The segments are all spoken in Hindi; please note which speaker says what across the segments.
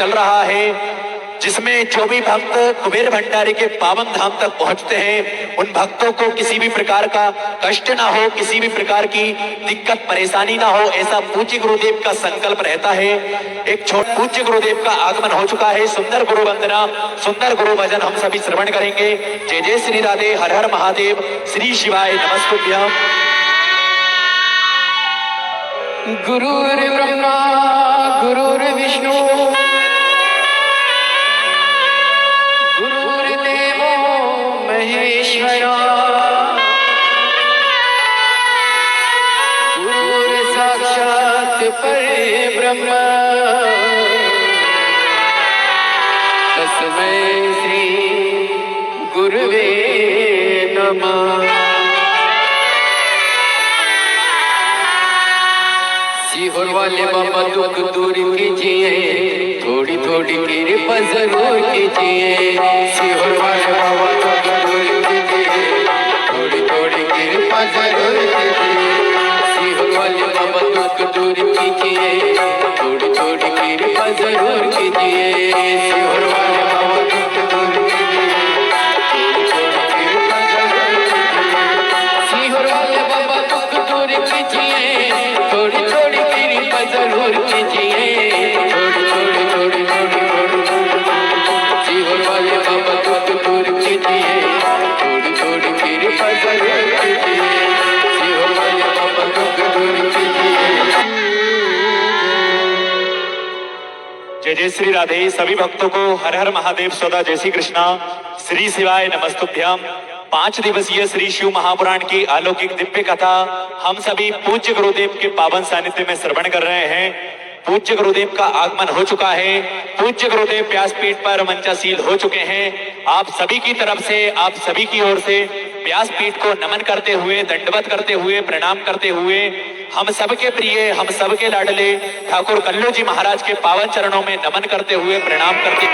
Speaker 1: चल रहा है, जिसमें जो भी भक्त कुबेर भंडारी के पावन धाम तक पहुंचते हैं उन भक्तों को किसी भी प्रकार का कष्ट ना हो, किसी भी प्रकार की दिक्कत परेशानी ना हो, ऐसा पूज्य गुरुदेव का संकल्प रहता है। एक छोटा पूज्य गुरुदेव का आगमन हो चुका है। सुंदर गुरु वंदना, सुंदर गुरु भजन हम सभी श्रवण करेंगे। जय जय श्री राधे, हर हर महादेव, श्री शिवाय नमस्तुभ्यं।
Speaker 2: गुरुर्ब्रह्मा गुरुर्विष्णु गुरुर्देवो महेश्वरा गुरुर्साक्षात् परब्रह्म तस्मै श्री गुरुवे नमः। सीहोर वाले बाबा दुख दूर कीजिए, थोड़ी थोड़ी कृपा जरूर कीजिए। सीहोर वाले बाबा दुख दूर कीजिए, थोड़ी थोड़ी कृपा जरूर कीजिए। सीहोर वाले बाबा दुख दूर कीजिए, थोड़ी थोड़ी कृपा जरूर कीजिए। सीहोर वाले बाबा दुख दूर कीजिए, थोड़ी थोड़ी कृपा जरूर कीजिए। सीहोर वाले बाबा दुख दूर कीजिए, थोड़ी थोड़ी कृपा जरूर कीजिए। थोड़ी थोड़ी थोड़ी थोड़ी थोड़ी सीहोर वाले बाबा दुख दूर कीजिए, थोड़ी थोड़ी कृपा जरूर कीजिए। सीहोर वाले बाबा दुख दूर कीजिए।
Speaker 1: जय जय श्री राधे। सभी भक्तों को हर हर महादेव, सदा जय श्री कृष्णा, श्री शिवाय नमस्तुभ्यं। 5 दिवसीय श्री शिव महापुराण की अलौकिक दिव्य कथा हम सभी पूज्य गुरुदेव के पावन सानिध्य में श्रवण कर रहे हैं। पूज्य गुरुदेव का आगमन हो चुका है। पूज्य गुरुदेव व्यासपीठ पर मंचासील हो चुके हैं। आप सभी की तरफ से, आप सभी की ओर से व्यासपीठ को नमन करते हुए, दंडवत करते हुए, प्रणाम करते हुए हम सबके प्रिय, हम सबके लाडले ठाकुर कल्लू जी महाराज के पावन चरणों में नमन करते हुए, प्रणाम करते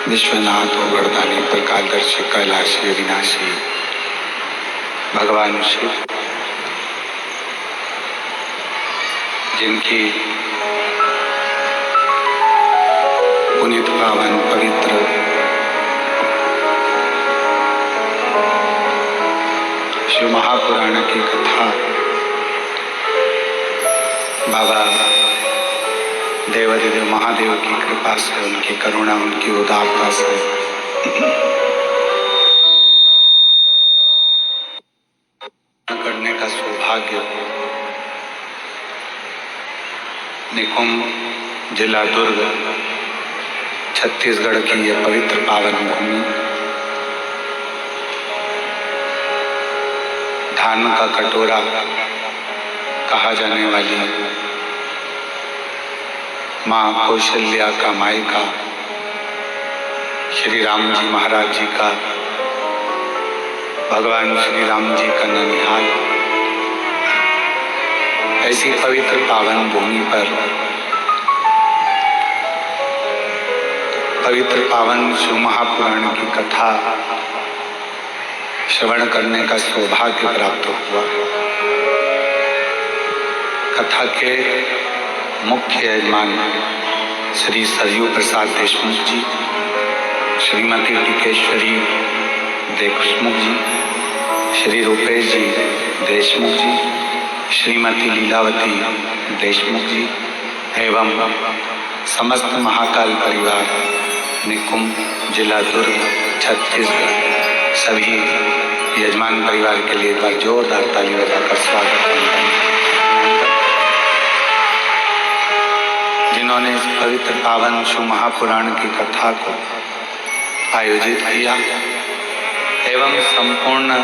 Speaker 3: विश्वनाथ वरदानी प्रकालदर्शी कैलाशी विनाशी भगवान शिव, जिनकी पुनीत पावन पवित्र शिव महापुराण की कथा बाबा देवादिदेव महादेव की कृपा से, उनकी करुणा, उनकी उदारता से करने का सौभाग्य निकुंभ जिला दुर्ग छत्तीसगढ़ की यह पवित्र पावन भूमि, धान का कटोरा कहा जाने वाली माँ कौशल्या का मायका, श्री राम जी महाराज जी का, भगवान श्री राम जी का ननिहाल, ऐसी पवित्र पावन भूमि पर पवित्र पावन शिव महापुराण की कथा श्रवण करने का सौभाग्य प्राप्त हुआ। कथा के मुख्य यजमान श्री सरयू प्रसाद देशमुख जी, श्रीमती टिकेश्वरी देशमुख जी, श्री रूपेश जी देशमुख जी, श्रीमती लीलावती देशमुख जी एवं समस्त महाकाल परिवार निकुंभ जिला दुर्ग छत्तीसगढ़ सभी यजमान परिवार के लिए एक बार जोरदार ताली बजाकर स्वागत करते हैं, जिन्होंने इस पवित्र पावन शिव महापुराण की कथा को आयोजित किया एवं संपूर्ण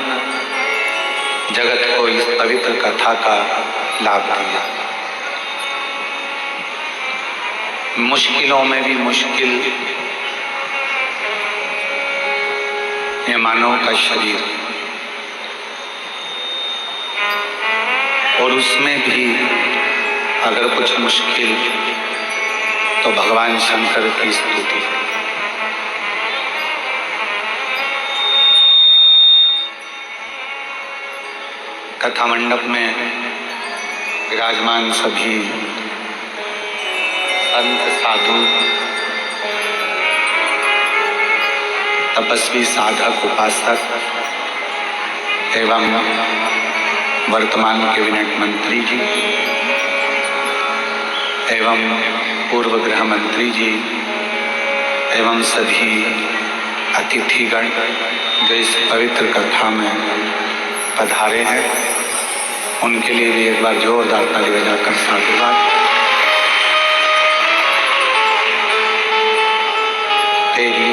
Speaker 3: जगत को इस पवित्र कथा का लाभ दिया। मुश्किलों में भी मुश्किल ये मानव का शरीर, और उसमें भी अगर कुछ मुश्किल तो भगवान शंकर की स्तुति। कथा मंडप में विराजमान सभी संत साधु तपस्वी साधक उपासक एवं वर्तमान कैबिनेट मंत्री जी एवं पूर्व गृह मंत्री जी एवं सभी अतिथिगण जो इस पवित्र कथा में पधारे हैं, उनके लिए भी एक बार जोरदार ताली बजाकर साधुवाद। तेरी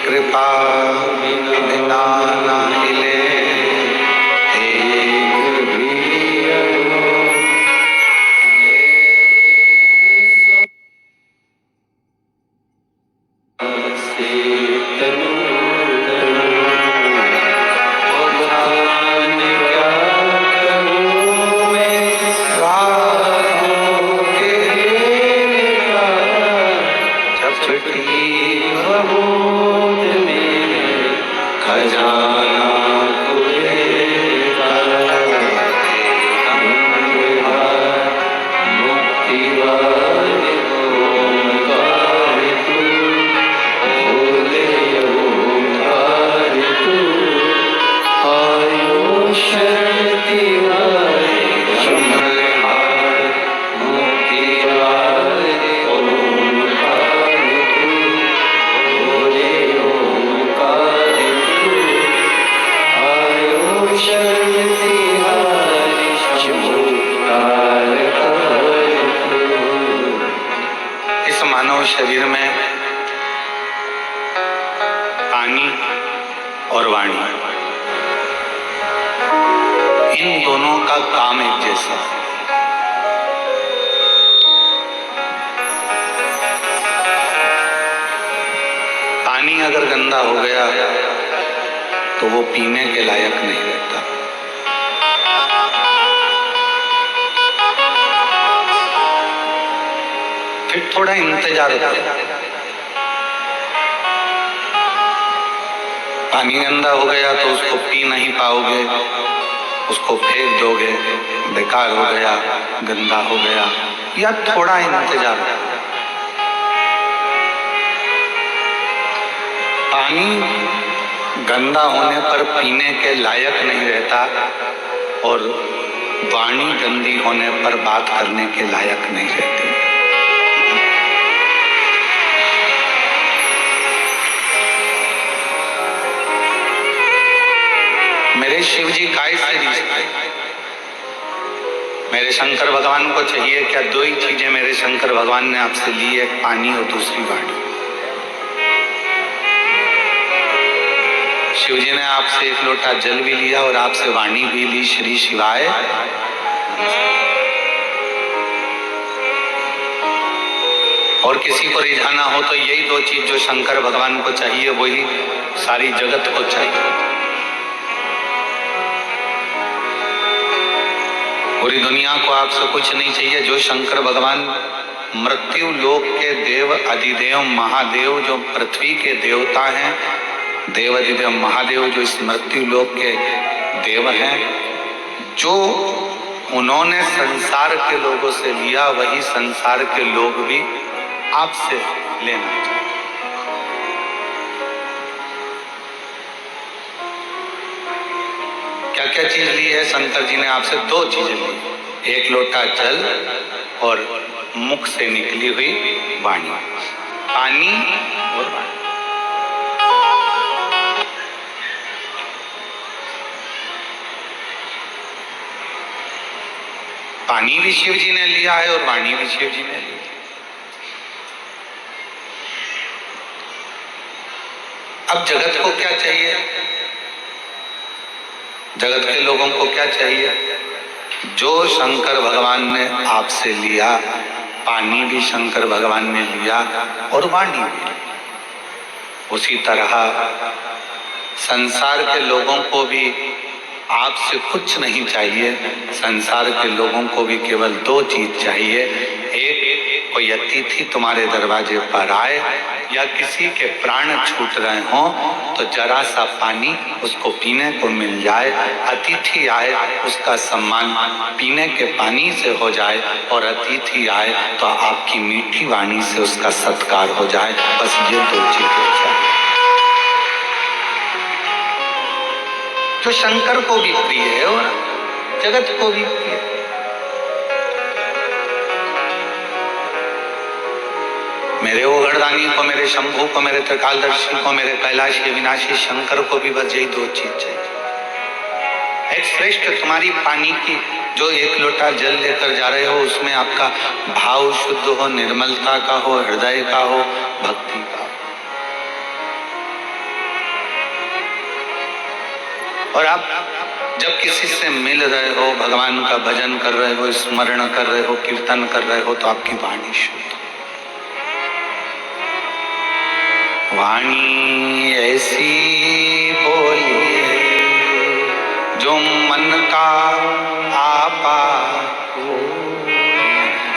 Speaker 3: कृपा बिना ना हिले शरीर में पानी और वाणी, इन दोनों का काम एक जैसा है। पानी अगर गंदा हो गया तो वो पीने के लायक नहीं रहता। फिर थोड़ा इंतजार करो। पानी गंदा हो गया तो उसको पी नहीं पाओगे, उसको फेंक दोगे, बेकार हो गया, गंदा हो गया, या थोड़ा इंतजार करो। पानी गंदा होने पर पीने के लायक नहीं रहता और वाणी गंदी होने पर बात करने के लायक नहीं रहती। मेरे शिव जी काय से रिश्ते, मेरे शंकर भगवान को चाहिए क्या? दो ही चीजें मेरे शंकर भगवान ने आपसे ली, एक पानी और दूसरी वाणी। शिव जी ने आपसे एक लोटा जल भी लिया और आपसे वाणी भी ली, श्री शिवाय। और किसी को रिझाना हो तो यही दो चीज जो शंकर भगवान को चाहिए वही सारी जगत को चाहिए। पूरी दुनिया को आपसे कुछ नहीं चाहिए। जो शंकर भगवान मृत्यु लोक के देव अधिदेव महादेव, जो पृथ्वी के देवता हैं, देव अधिदेव महादेव जो इस मृत्यु लोक के देव हैं, जो उन्होंने संसार के लोगों से लिया वही संसार के लोग भी आपसे लेना चाहिए। क्या क्या चीज ली है शंकर जी ने आपसे? 2 चीजें ली, एक लोटा जल और मुख से निकली हुई वाणी, पानी और वाणी। पानी भी शिव जी ने लिया है और वाणी भी शिव जी ने ली। अब जगत को क्या चाहिए? जगत के लोगों को क्या चाहिए? जो शंकर भगवान ने आपसे लिया, पानी भी शंकर भगवान ने लिया और वाणी भी, उसी तरह संसार के लोगों को भी आपसे कुछ नहीं चाहिए। संसार के लोगों को भी केवल 2 चीज चाहिए। एक, कोई अतिथि तुम्हारे दरवाजे पर आए या किसी के प्राण छूट रहे हों तो जरा सा पानी उसको पीने को मिल जाए। अतिथि आए उसका सम्मान पीने के पानी से हो जाए, और अतिथि आए तो आपकी मीठी वाणी से उसका सत्कार हो जाए। बस ये 2 चीजें चाहिए, जो शंकर को भी प्रिय है और जगत को भी प्रिय है। मेरे ओगरदानी को, मेरे शंभू को, मेरे त्रिकालदर्शी को, मेरे कैलाशी विनाशी शंकर को भी बस यही 2 चीज चाहिए। एक श्रेष्ठ तुम्हारी पानी की, जो 1 लोटा जल लेकर जा रहे हो उसमें आपका भाव शुद्ध हो, निर्मलता का हो, हृदय का हो, भक्ति का हो। और आप जब किसी से मिल रहे हो, भगवान का भजन कर रहे हो, स्मरण कर रहे हो, कीर्तन कर रहे हो, तो आपकी वाणी शुद्ध। वाणी ऐसी बोलिए जो मन का आपा हो।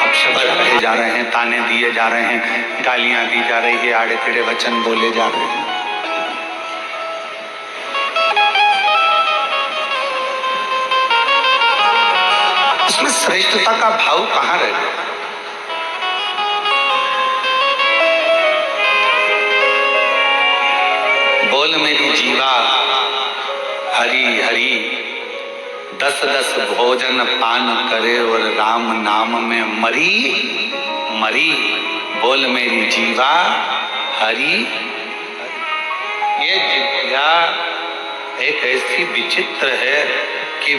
Speaker 3: अब शब्द कहे जा रहे हैं, ताने दिए जा रहे हैं, गालियां दी जा रही है, आड़े टेढ़े वचन बोले जा रहे हैं। उसमें श्रेष्ठता का भाव कहाँ रह गया? बोल मेरी जीवा हरि हरि, 10-10 भोजन पान करे और राम नाम में मरी मरी। बोल मेरी जीवा हरि। ये जिज्ञा एक ऐसी विचित्र है कि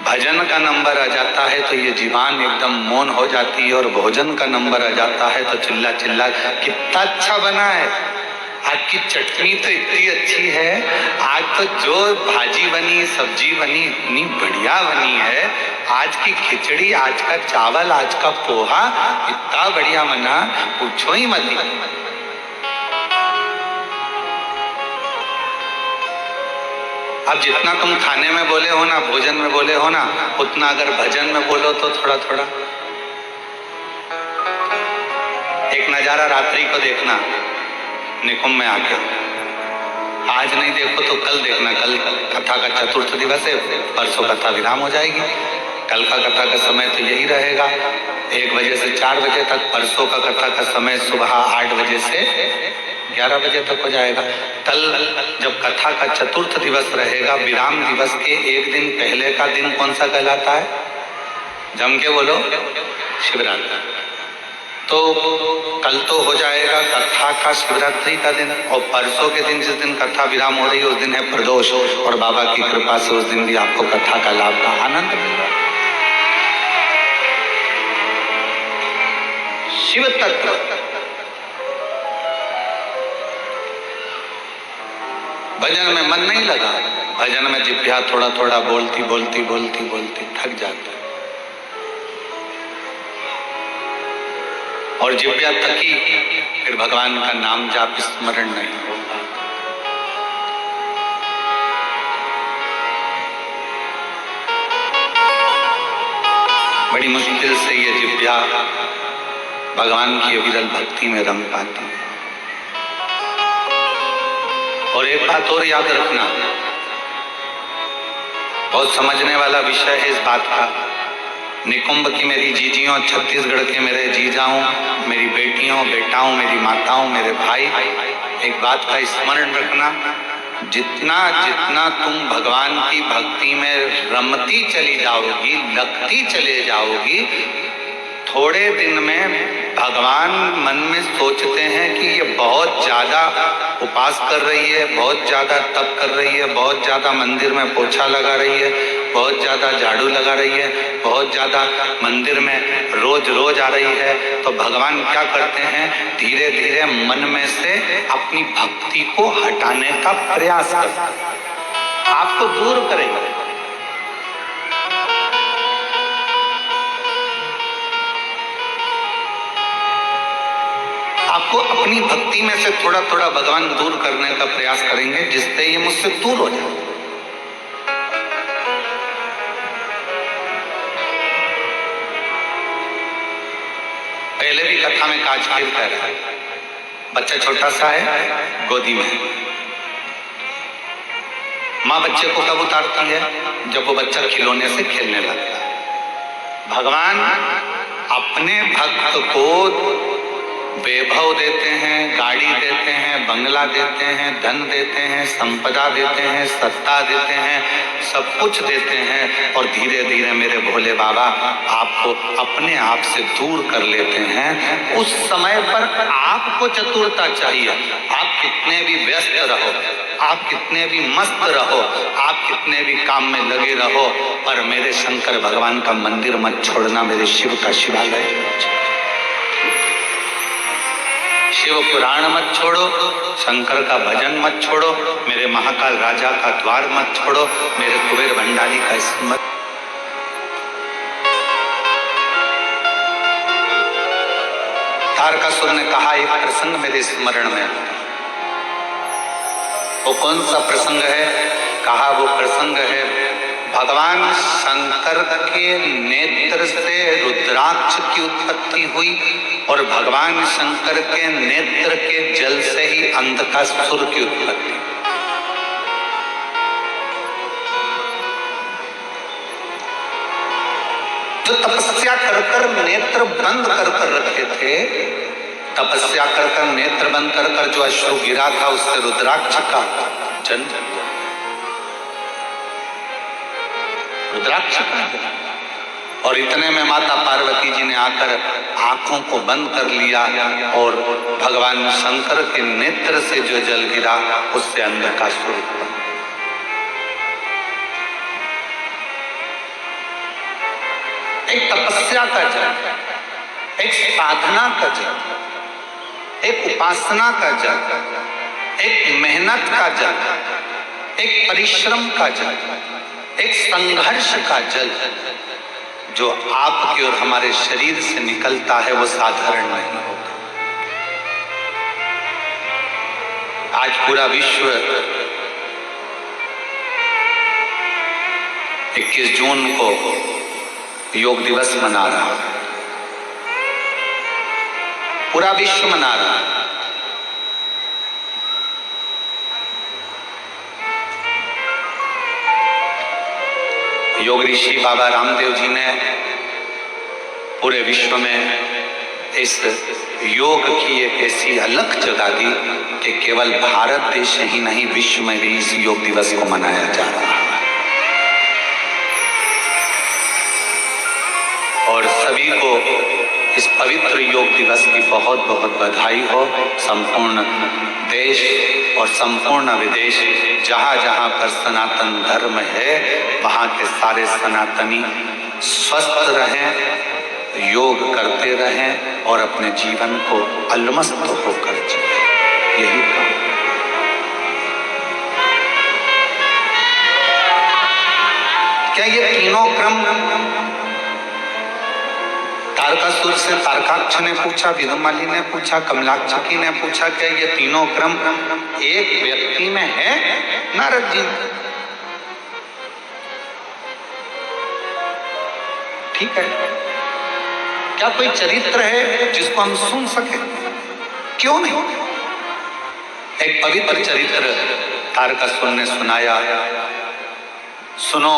Speaker 3: भजन का नंबर आ जाता है तो ये जीवान एकदम मौन हो जाती है, और भोजन का नंबर आ जाता है तो चिल्ला चिल्ला कितना अच्छा बना है, आज की चटनी तो इतनी अच्छी है, आज तो जो भाजी बनी, सब्जी बनी इतनी बढ़िया बनी है, आज की खिचड़ी, आज का चावल, आज का पोहा इतना बढ़िया बना, पूछो ही मत। अब जितना तुम खाने में बोले हो ना, भोजन में बोले हो ना, उतना अगर भजन में बोलो तो थोड़ा थोड़ा। एक नजारा रात्रि को देखना निकुंभ में आके, आज नहीं देखो तो कल देखना। कल कथा का चतुर्थ दिवस है, परसों कथा विराम हो जाएगी। कल का कथा का समय तो यही रहेगा, 1 बजे से 4 बजे तक। परसों का कथा का समय सुबह 8 बजे से 11 बजे तक हो जाएगा। कल जब कथा का चतुर्थ दिवस रहेगा, विराम दिवस के 1 दिन पहले का दिन कौन सा कहलाता है? जम के बोलो, शिवरात्रि। तो कल तो हो जाएगा कथा का शिवरात्रि का दिन, और परसों के दिन जिस दिन कथा विराम हो रही है उस दिन है प्रदोष, और बाबा की कृपा से उस दिन भी आपको कथा का लाभ का आनंद मिलेगा। शिव तत्व भजन में मन नहीं लगा, भजन में जिह्वा थोड़ा थोड़ा बोलती बोलती बोलती बोलती थक जाता है, और जिह्वा थकी फिर भगवान का नाम जाप स्मरण नहीं होगा। बड़ी मुश्किल से ये जिह्वा भगवान की अविरल भक्ति में रंग पाती है। और एक बात और याद रखना, बहुत समझने वाला विषय है इस बात का। निकुंभ की मेरी जीजियों, छत्तीसगढ़ के मेरे जीजाओं, मेरी बेटियों, बेटाओं, मेरी माताओं, मेरे भाई, एक बात का स्मरण रखना, जितना जितना तुम भगवान की भक्ति में रमती चली जाओगी, लगती चले जाओगी, थोड़े दिन में भगवान मन में सोचते हैं कि ये बहुत ज्यादा उपास कर रही है, बहुत ज्यादा तप कर रही है, बहुत ज्यादा मंदिर में पोछा लगा रही है, बहुत ज्यादा झाड़ू लगा रही है, बहुत ज्यादा मंदिर में रोज रोज आ रही है। तो भगवान क्या करते हैं, धीरे धीरे मन में से अपनी भक्ति को हटाने का प्रयास करते हैं, आपको दूर करेंगे। आपको अपनी भक्ति में से थोड़ा थोड़ा भगवान दूर करने का प्रयास करेंगे, जिससे ये मुझसे दूर हो जाए। पहले भी कथा में काजखेल कह रहा है, बच्चा छोटा सा है, गोदी में, माँ बच्चे को कब उतारती है, जब वो बच्चा खिलौने से खेलने लगता है। भगवान अपने भक्त को वैभव देते हैं, गाड़ी देते हैं, बंगला देते हैं, धन देते हैं, संपदा देते हैं, सत्ता देते हैं, सब कुछ देते हैं, और धीरे धीरे मेरे भोले बाबा आपको अपने आप से दूर कर लेते हैं। उस समय पर आपको चतुरता चाहिए। आप कितने भी व्यस्त रहो, आप कितने भी मस्त रहो, आप कितने भी काम में लगे रहो, पर मेरे शंकर भगवान का मंदिर मत छोड़ना, मेरे शिव का शिवालय, शिव पुराण मत छोड़ो, शंकर का भजन मत छोड़ो, मेरे महाकाल राजा का द्वार मत छोड़ो, मेरे कुबेर भंडारी का स्मरण। तारकासुर ने कहा एक प्रसंग मेरे स्मरण में, वो कौन सा प्रसंग है? कहा वो प्रसंग है भगवान शंकर के नेत्र से रुद्राक्ष की उत्पत्ति हुई, और भगवान शंकर के नेत्र के जल से ही अंधकासुर की उत्पत्ति। जो तपस्या कर कर नेत्र बंद कर कर रखे थे, तपस्या कर कर नेत्र बंद कर कर जो अश्रु गिरा था, उससे रुद्राक्ष का जन्म हुआ। रुद्राक्ष का, और इतने में माता पार्वती जी ने आकर आंखों को बंद कर लिया, और भगवान शंकर के नेत्र से जो जल गिरा उससे अंधकासुर हुआ। एक तपस्या का जल, एक साधना का जल, एक उपासना का जल, एक मेहनत का जल, एक परिश्रम का जल, एक संघर्ष का जल जो आपके और हमारे शरीर से निकलता है, वो साधारण नहीं होता। आज पूरा विश्व 21 जून को योग दिवस मना रहा है, पूरा विश्व मना रहा है। योग ऋषि बाबा रामदेव जी ने पूरे विश्व में इस योग की एक ऐसी अलग जगह दी कि केवल भारत देश ही नहीं, विश्व में भी इस योग दिवस को मनाया जा रहा है। और सभी को इस पवित्र योग दिवस की बहुत बहुत बधाई हो। संपूर्ण देश और संपूर्ण विदेश, जहाँ जहाँ पर सनातन धर्म है, वहाँ के सारे सनातनी स्वस्थ रहें, योग करते रहें और अपने जीवन को अलमस्त होकर जिएं। यही काम। क्या ये तीनों क्रम, तारकासुर से तारकाक्ष ने पूछा, विदुमाली ने पूछा, कमलाक्षकी ने पूछा, क्या ये तीनों क्रम एक व्यक्ति में है? नारद जी, ठीक है, क्या कोई चरित्र है जिसको हम सुन सके? क्यों नहीं? एक पवित्र चरित्र तारकासुर ने सुनाया। सुनो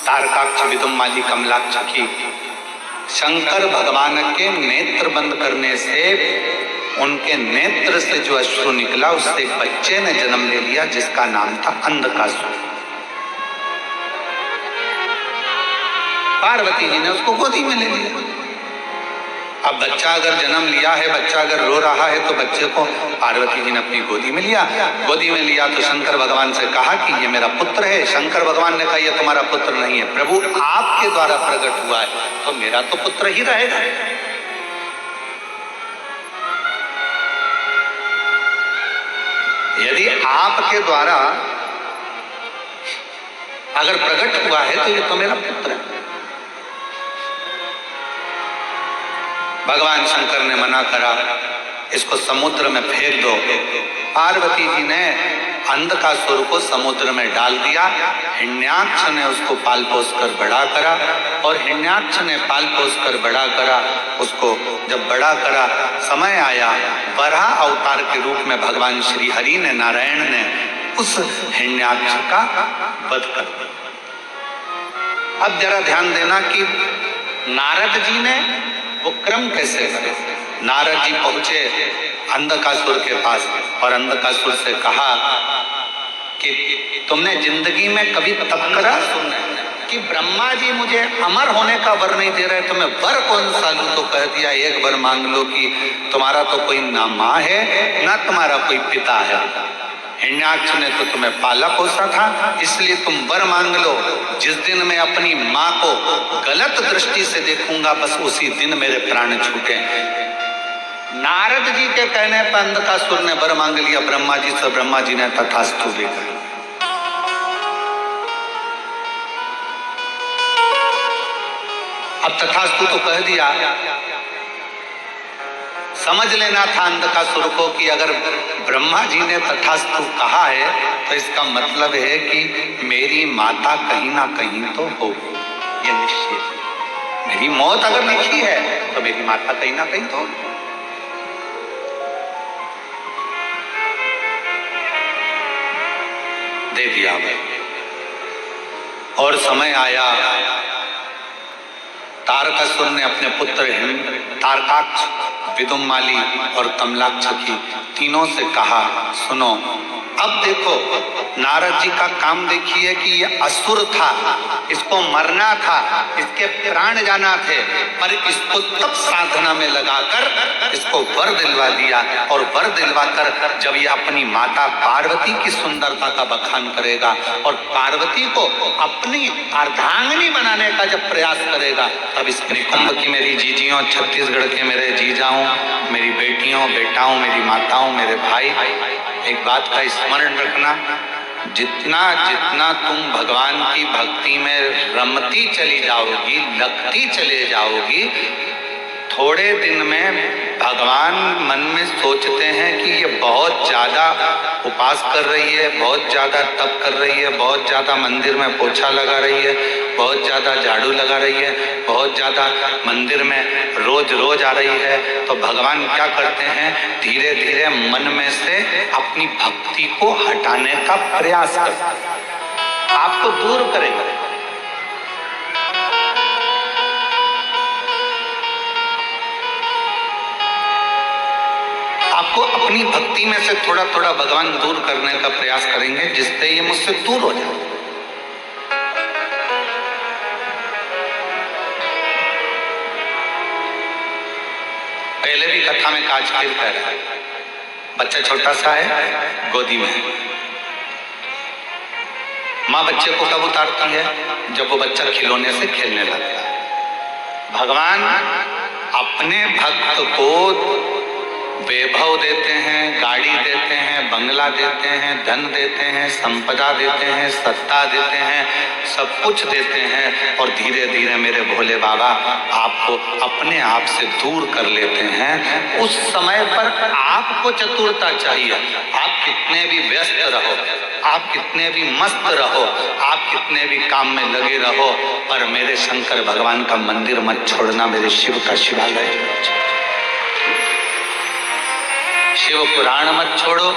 Speaker 3: तारकाक्ष विदुमाली कमलाक्ष की। शंकर भगवान के नेत्र बंद करने से उनके नेत्र से जो अश्रु निकला उससे एक बच्चे ने जन्म ले लिया जिसका नाम था अंधकासुर। पार्वती जी ने उसको गोदी में ले लिया। अब बच्चा अगर जन्म लिया है, बच्चा अगर रो रहा है तो बच्चे को पार्वती जी ने अपनी गोदी में लिया। गोदी में लिया तो शंकर भगवान से कहा कि ये मेरा पुत्र है। शंकर भगवान ने कहा ये तुम्हारा पुत्र नहीं है, प्रभु आपके द्वारा प्रकट हुआ है तो मेरा तो पुत्र ही रहेगा। यदि आपके द्वारा अगर प्रकट हुआ है तो ये तो मेरा पुत्र है। भगवान शंकर ने मना करा, इसको समुद्र में फेंक दो। पार्वती जी ने अंधकासुर को समुद्र में डाल दिया। हिरण्याक्ष ने उसको पाल पोस कर बड़ा करा और हिरण्याक्ष ने पाल पोस कर बड़ा करा। उसको जब बड़ा करा, समय आया, वराह अवतार के रूप में भगवान श्री हरि ने, नारायण ने उस हिरण्याक्ष का वध कर दिया। अब जरा ध्यान देना कि नारद जी ने वो क्रम कैसे करे। नारद जी पहुंचे अंधकासुर के पास और अंधकासुर से कहा कि तुमने जिंदगी में कभी तप करा? सुनने कि ब्रह्मा जी मुझे अमर होने का वर नहीं दे रहे, तो मैं वर कौन सा लूं? तो कह दिया एक वर मांग लो कि तुम्हारा तो कोई ना माँ है ना तुम्हारा कोई पिता है। हिरण्याक्ष ने तो तुम्हें पाला पोसा था, इसलिए तुम वर मांग लो। जिस दिन मैं अपनी माँ को गलत दृष्टि से देखूंगा बस उसी दिन मेरे प्राण छूटे। नारद जी के कहने पर अंधकासुर ने वर मांग लिया ब्रह्मा जी से। ब्रह्मा जी ने तथास्तु भी कहा। अब तथास्तु तो कह दिया, समझ लेना था अंधकासुर को कि अगर ब्रह्मा जी ने तथास्तु कहा है तो इसका मतलब है कि मेरी माता कहीं ना कहीं तो होगी, ये निश्चित। मेरी मौत अगर लिखी है तो मेरी माता कहीं ना कहीं तो होगी। दे दिया और समय आया, तारकासुर ने अपने पुत्र तारकाक्ष, विदुमाली और कमलाक्ष की तीनों से कहा, सुनो अब देखो नारद जी का काम देखिए कि ये असुर था, इसको मरना था, इसके प्राण जाना थे, पर इसको तब साधना में लगाकर इसको वर दिलवा दिया। और वर दिलवाकर जब ये अपनी माता पार्वती की सुंदरता का बखान करेगा और पार्वती को अपनी अर्धांगिनी बनाने का जब प्रयास करेगा, तब इस कुंभ की मेरी जीजियों, छत्तीसगढ़ के मेरे जीजाओं, मेरी बेटियों, बेटाओं, मेरी माताओं, मेरे भाई, एक बात का स्मरण रखना, जितना जितना तुम भगवान की भक्ति में रमती चली जाओगी, लगती चले जाओगी, थोड़े दिन में भगवान मन में सोचते हैं कि ये बहुत ज्यादा उपास कर रही है, बहुत ज्यादा तप कर रही है, बहुत ज्यादा मंदिर में पोछा लगा रही है, बहुत ज्यादा झाड़ू लगा रही है, बहुत ज्यादा मंदिर में रोज रोज आ रही है। तो भगवान क्या करते हैं, धीरे धीरे मन में से अपनी भक्ति को हटाने का प्रयास करते हैं, आपको दूर करेंगे। आपको अपनी भक्ति में से थोड़ा थोड़ा भगवान दूर करने का प्रयास करेंगे, जिससे ये मुझसे दूर हो जाए। पहले भी कथा में काज खेल कर रहा है, बच्चा छोटा सा है, गोदी में है, माँ बच्चे को कब उतारती है, जब वो बच्चा खिलौने से खेलने लगता है। भगवान अपने भक्त को वैभव देते हैं, गाड़ी देते हैं, बंगला देते हैं, धन देते हैं, संपदा देते हैं, सत्ता देते हैं, सब कुछ देते हैं, और धीरे धीरे मेरे भोले बाबा आपको अपने आप से दूर कर लेते हैं। उस समय पर आपको चतुरता चाहिए। आप कितने भी व्यस्त रहो, आप कितने भी मस्त रहो, आप कितने भी काम में लगे रहो, पर मेरे शंकर भगवान का मंदिर मत छोड़ना, मेरे शिव का शिवालय मत छोड़ो, शिव पुराण मत छोड़ो,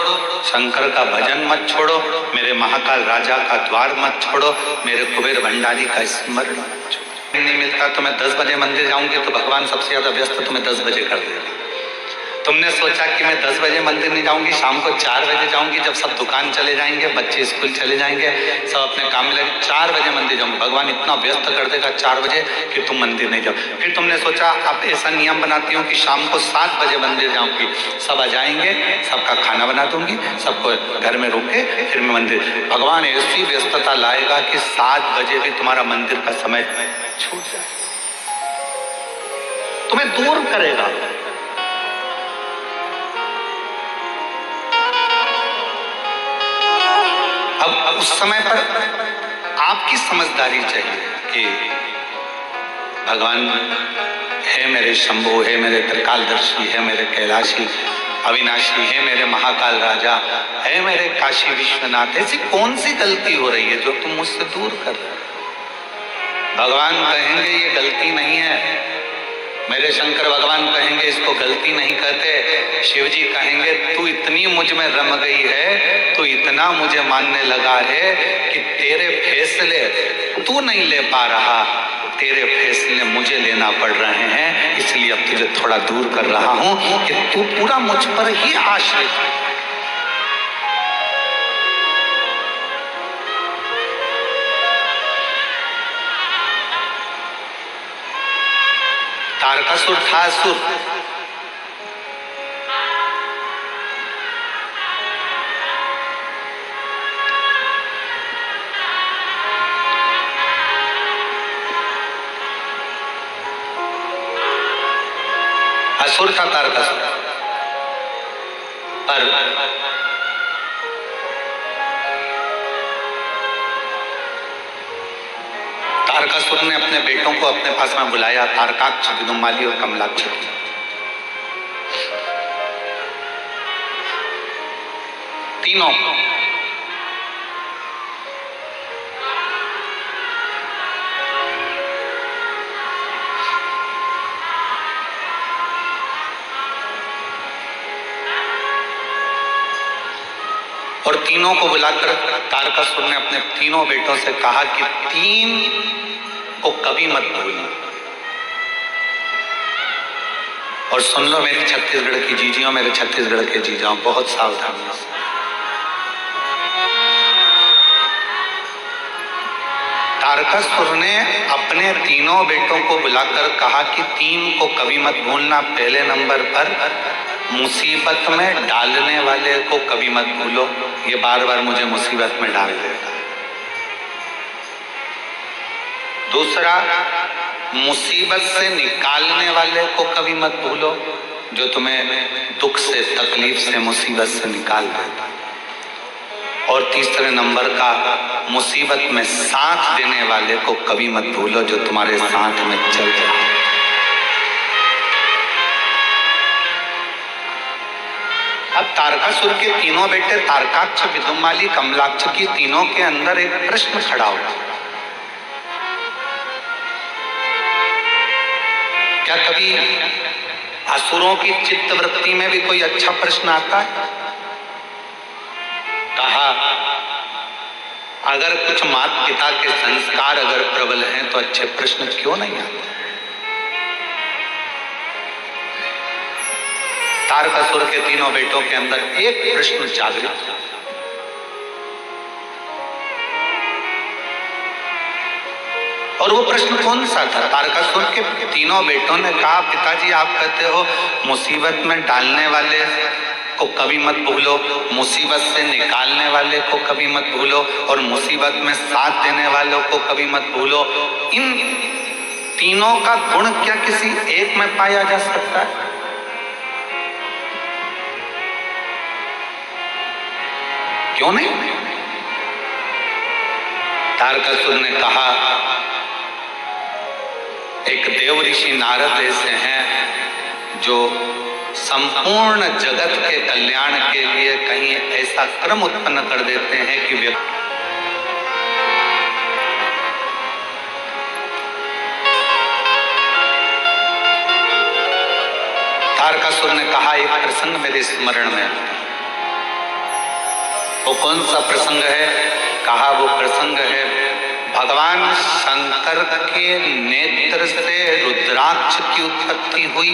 Speaker 3: शंकर का भजन मत छोड़ो, मेरे महाकाल राजा का द्वार मत छोड़ो, मेरे कुबेर भंडारी का स्मरण मत छोड़ो। नहीं मिलता तो मैं 10 बजे मंदिर जाऊंगी तो भगवान सबसे ज्यादा व्यस्त तुम्हें 10 बजे कर देगा। तुमने सोचा कि मैं 10 बजे मंदिर नहीं जाऊंगी, शाम को 4 बजे जाऊंगी, जब सब दुकान चले जाएंगे, बच्चे स्कूल चले जाएंगे, सब अपने काम में लगे, 4 बजे मंदिर जाऊंगी, भगवान इतना व्यस्त कर देगा 4 बजे कि तुम मंदिर नहीं जाओ। फिर तुमने सोचा अब ऐसा नियम बनाती हूँ कि शाम को 7 बजे मंदिर जाऊंगी, सब आ जाएंगे, सबका खाना बना दूंगी, सबको घर में रोक के फिर मैं मंदिर, भगवान ऐसी व्यस्तता लाएगा कि 7 बजे भी तुम्हारा मंदिर का समय छूट जाए, तुम्हें दूर करेगा। अब उस समय पर आपकी समझदारी चाहिए कि भगवान है मेरे शंभु, है मेरे त्रिकालदर्शी, है मेरे कैलाशी अविनाशी, है मेरे महाकाल राजा, है मेरे काशी विश्वनाथ, ऐसी कौन सी गलती हो रही है जो तुम मुझसे दूर कर रहे हो? भगवान कहेंगे ये गलती नहीं है, मेरे शंकर भगवान कहेंगे इसको गलती नहीं कहते, शिव जी कहेंगे तू इतनी मुझ में रम गई है, तू इतना मुझे मानने लगा है कि तेरे फैसले तू नहीं ले पा रहा, तेरे फैसले मुझे लेना पड़ रहे हैं, इसलिए अब तुझे थोड़ा दूर कर रहा हूं कि तू पूरा मुझ पर ही आश्रित है। तारकासुर था असुर, असुर था तारकासुर, पर तारकासुर ने अपने बेटों को अपने पास में बुलाया, तारकाक्ष, विदुम्माली और कमलाक्ष, तीनों। और तीनों को बुलाकर तारकासुर ने अपने तीनों बेटों से कहा कि 3 को कभी मत भूलना। और सुन लो मेरी छत्तीसगढ़ की जीजियों, मेरे छत्तीसगढ़ के जीजाओं, बहुत सावधानी से। तारकासुर ने अपने तीनों बेटों को बुलाकर कहा कि 3 को कभी मत भूलना। पहले नंबर पर मुसीबत में डालने वाले को कभी मत भूलो, ये बार बार मुझे मुसीबत में डाल देगा। दूसरा, मुसीबत से निकालने वाले को कभी मत भूलो, जो तुम्हें दुख से, तकलीफ से, मुसीबत से निकाल देता। और तीसरे नंबर का, मुसीबत में साथ देने वाले को कभी मत भूलो, जो तुम्हारे साथ में चल जाए। अब तारकासुर के तीनों बेटे तारकाक्ष, विदुम्माली, कमलाक्ष की तीनों के अंदर एक प्रश्न खड़ा हुआ। क्या कभी असुरों की चित्तवृत्ति में भी कोई अच्छा प्रश्न आता है? कहा अगर कुछ माता पिता के संस्कार अगर प्रबल हैं तो अच्छे प्रश्न क्यों नहीं आते? तारकासुर के तीनों बेटों के अंदर एक प्रश्न जागृत हुआ। और वो प्रश्न कौन सा था? तारकासुर के तीनों बेटों ने कहा पिताजी आप कहते हो मुसीबत में डालने वाले को कभी मत भूलो, मुसीबत से निकालने वाले को कभी मत भूलो, और मुसीबत में साथ देने वालों को कभी मत भूलो। इन तीनों का गुण क्या किसी एक में पाया जा सकता है? क्यों नहीं? तारकासुर ने कहा एक देव ऋषि नारद ऐसे हैं जो संपूर्ण जगत के कल्याण के लिए कहीं ऐसा क्रम उत्पन्न कर देते हैं कि व्यक्ति तारकासुर ने कहा, एक प्रसंग मेरे स्मरण में, वो कौन सा प्रसंग है? कहा वो प्रसंग है भगवान शंकर के नेत्र से रुद्राक्ष की उत्पत्ति हुई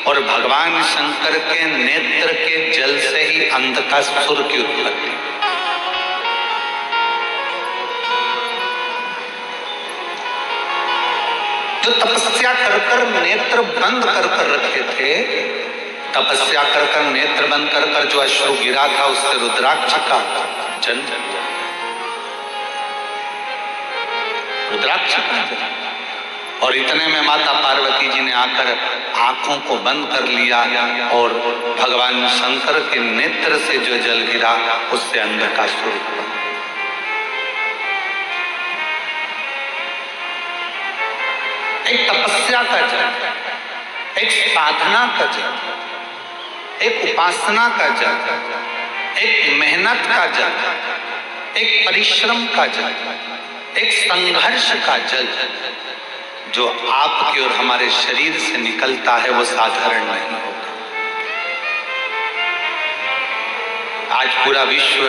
Speaker 3: और भगवान शंकर के नेत्र के जल से ही अंधकासुर की उत्पत्ति। जो तपस्या कर नेत्र बंद कर रखे थे, तपस्या कर नेत्र बंद कर जो अश्रु गिरा था, उससे रुद्राक्ष का जन्म, रुद्राक्ष का जन्म। और इतने में माता पार्वती जी ने आकर आंखों को बंद कर लिया और भगवान शंकर के नेत्र से जो जल गिरा उससे अंधकासुर हुआ। एक तपस्या का जल, एक साधना का जल, एक उपासना का जल, एक मेहनत का जल, एक परिश्रम का जल, एक संघर्ष का जल जो आपके और हमारे शरीर से निकलता है वो साधारण नहीं होता। आज पूरा विश्व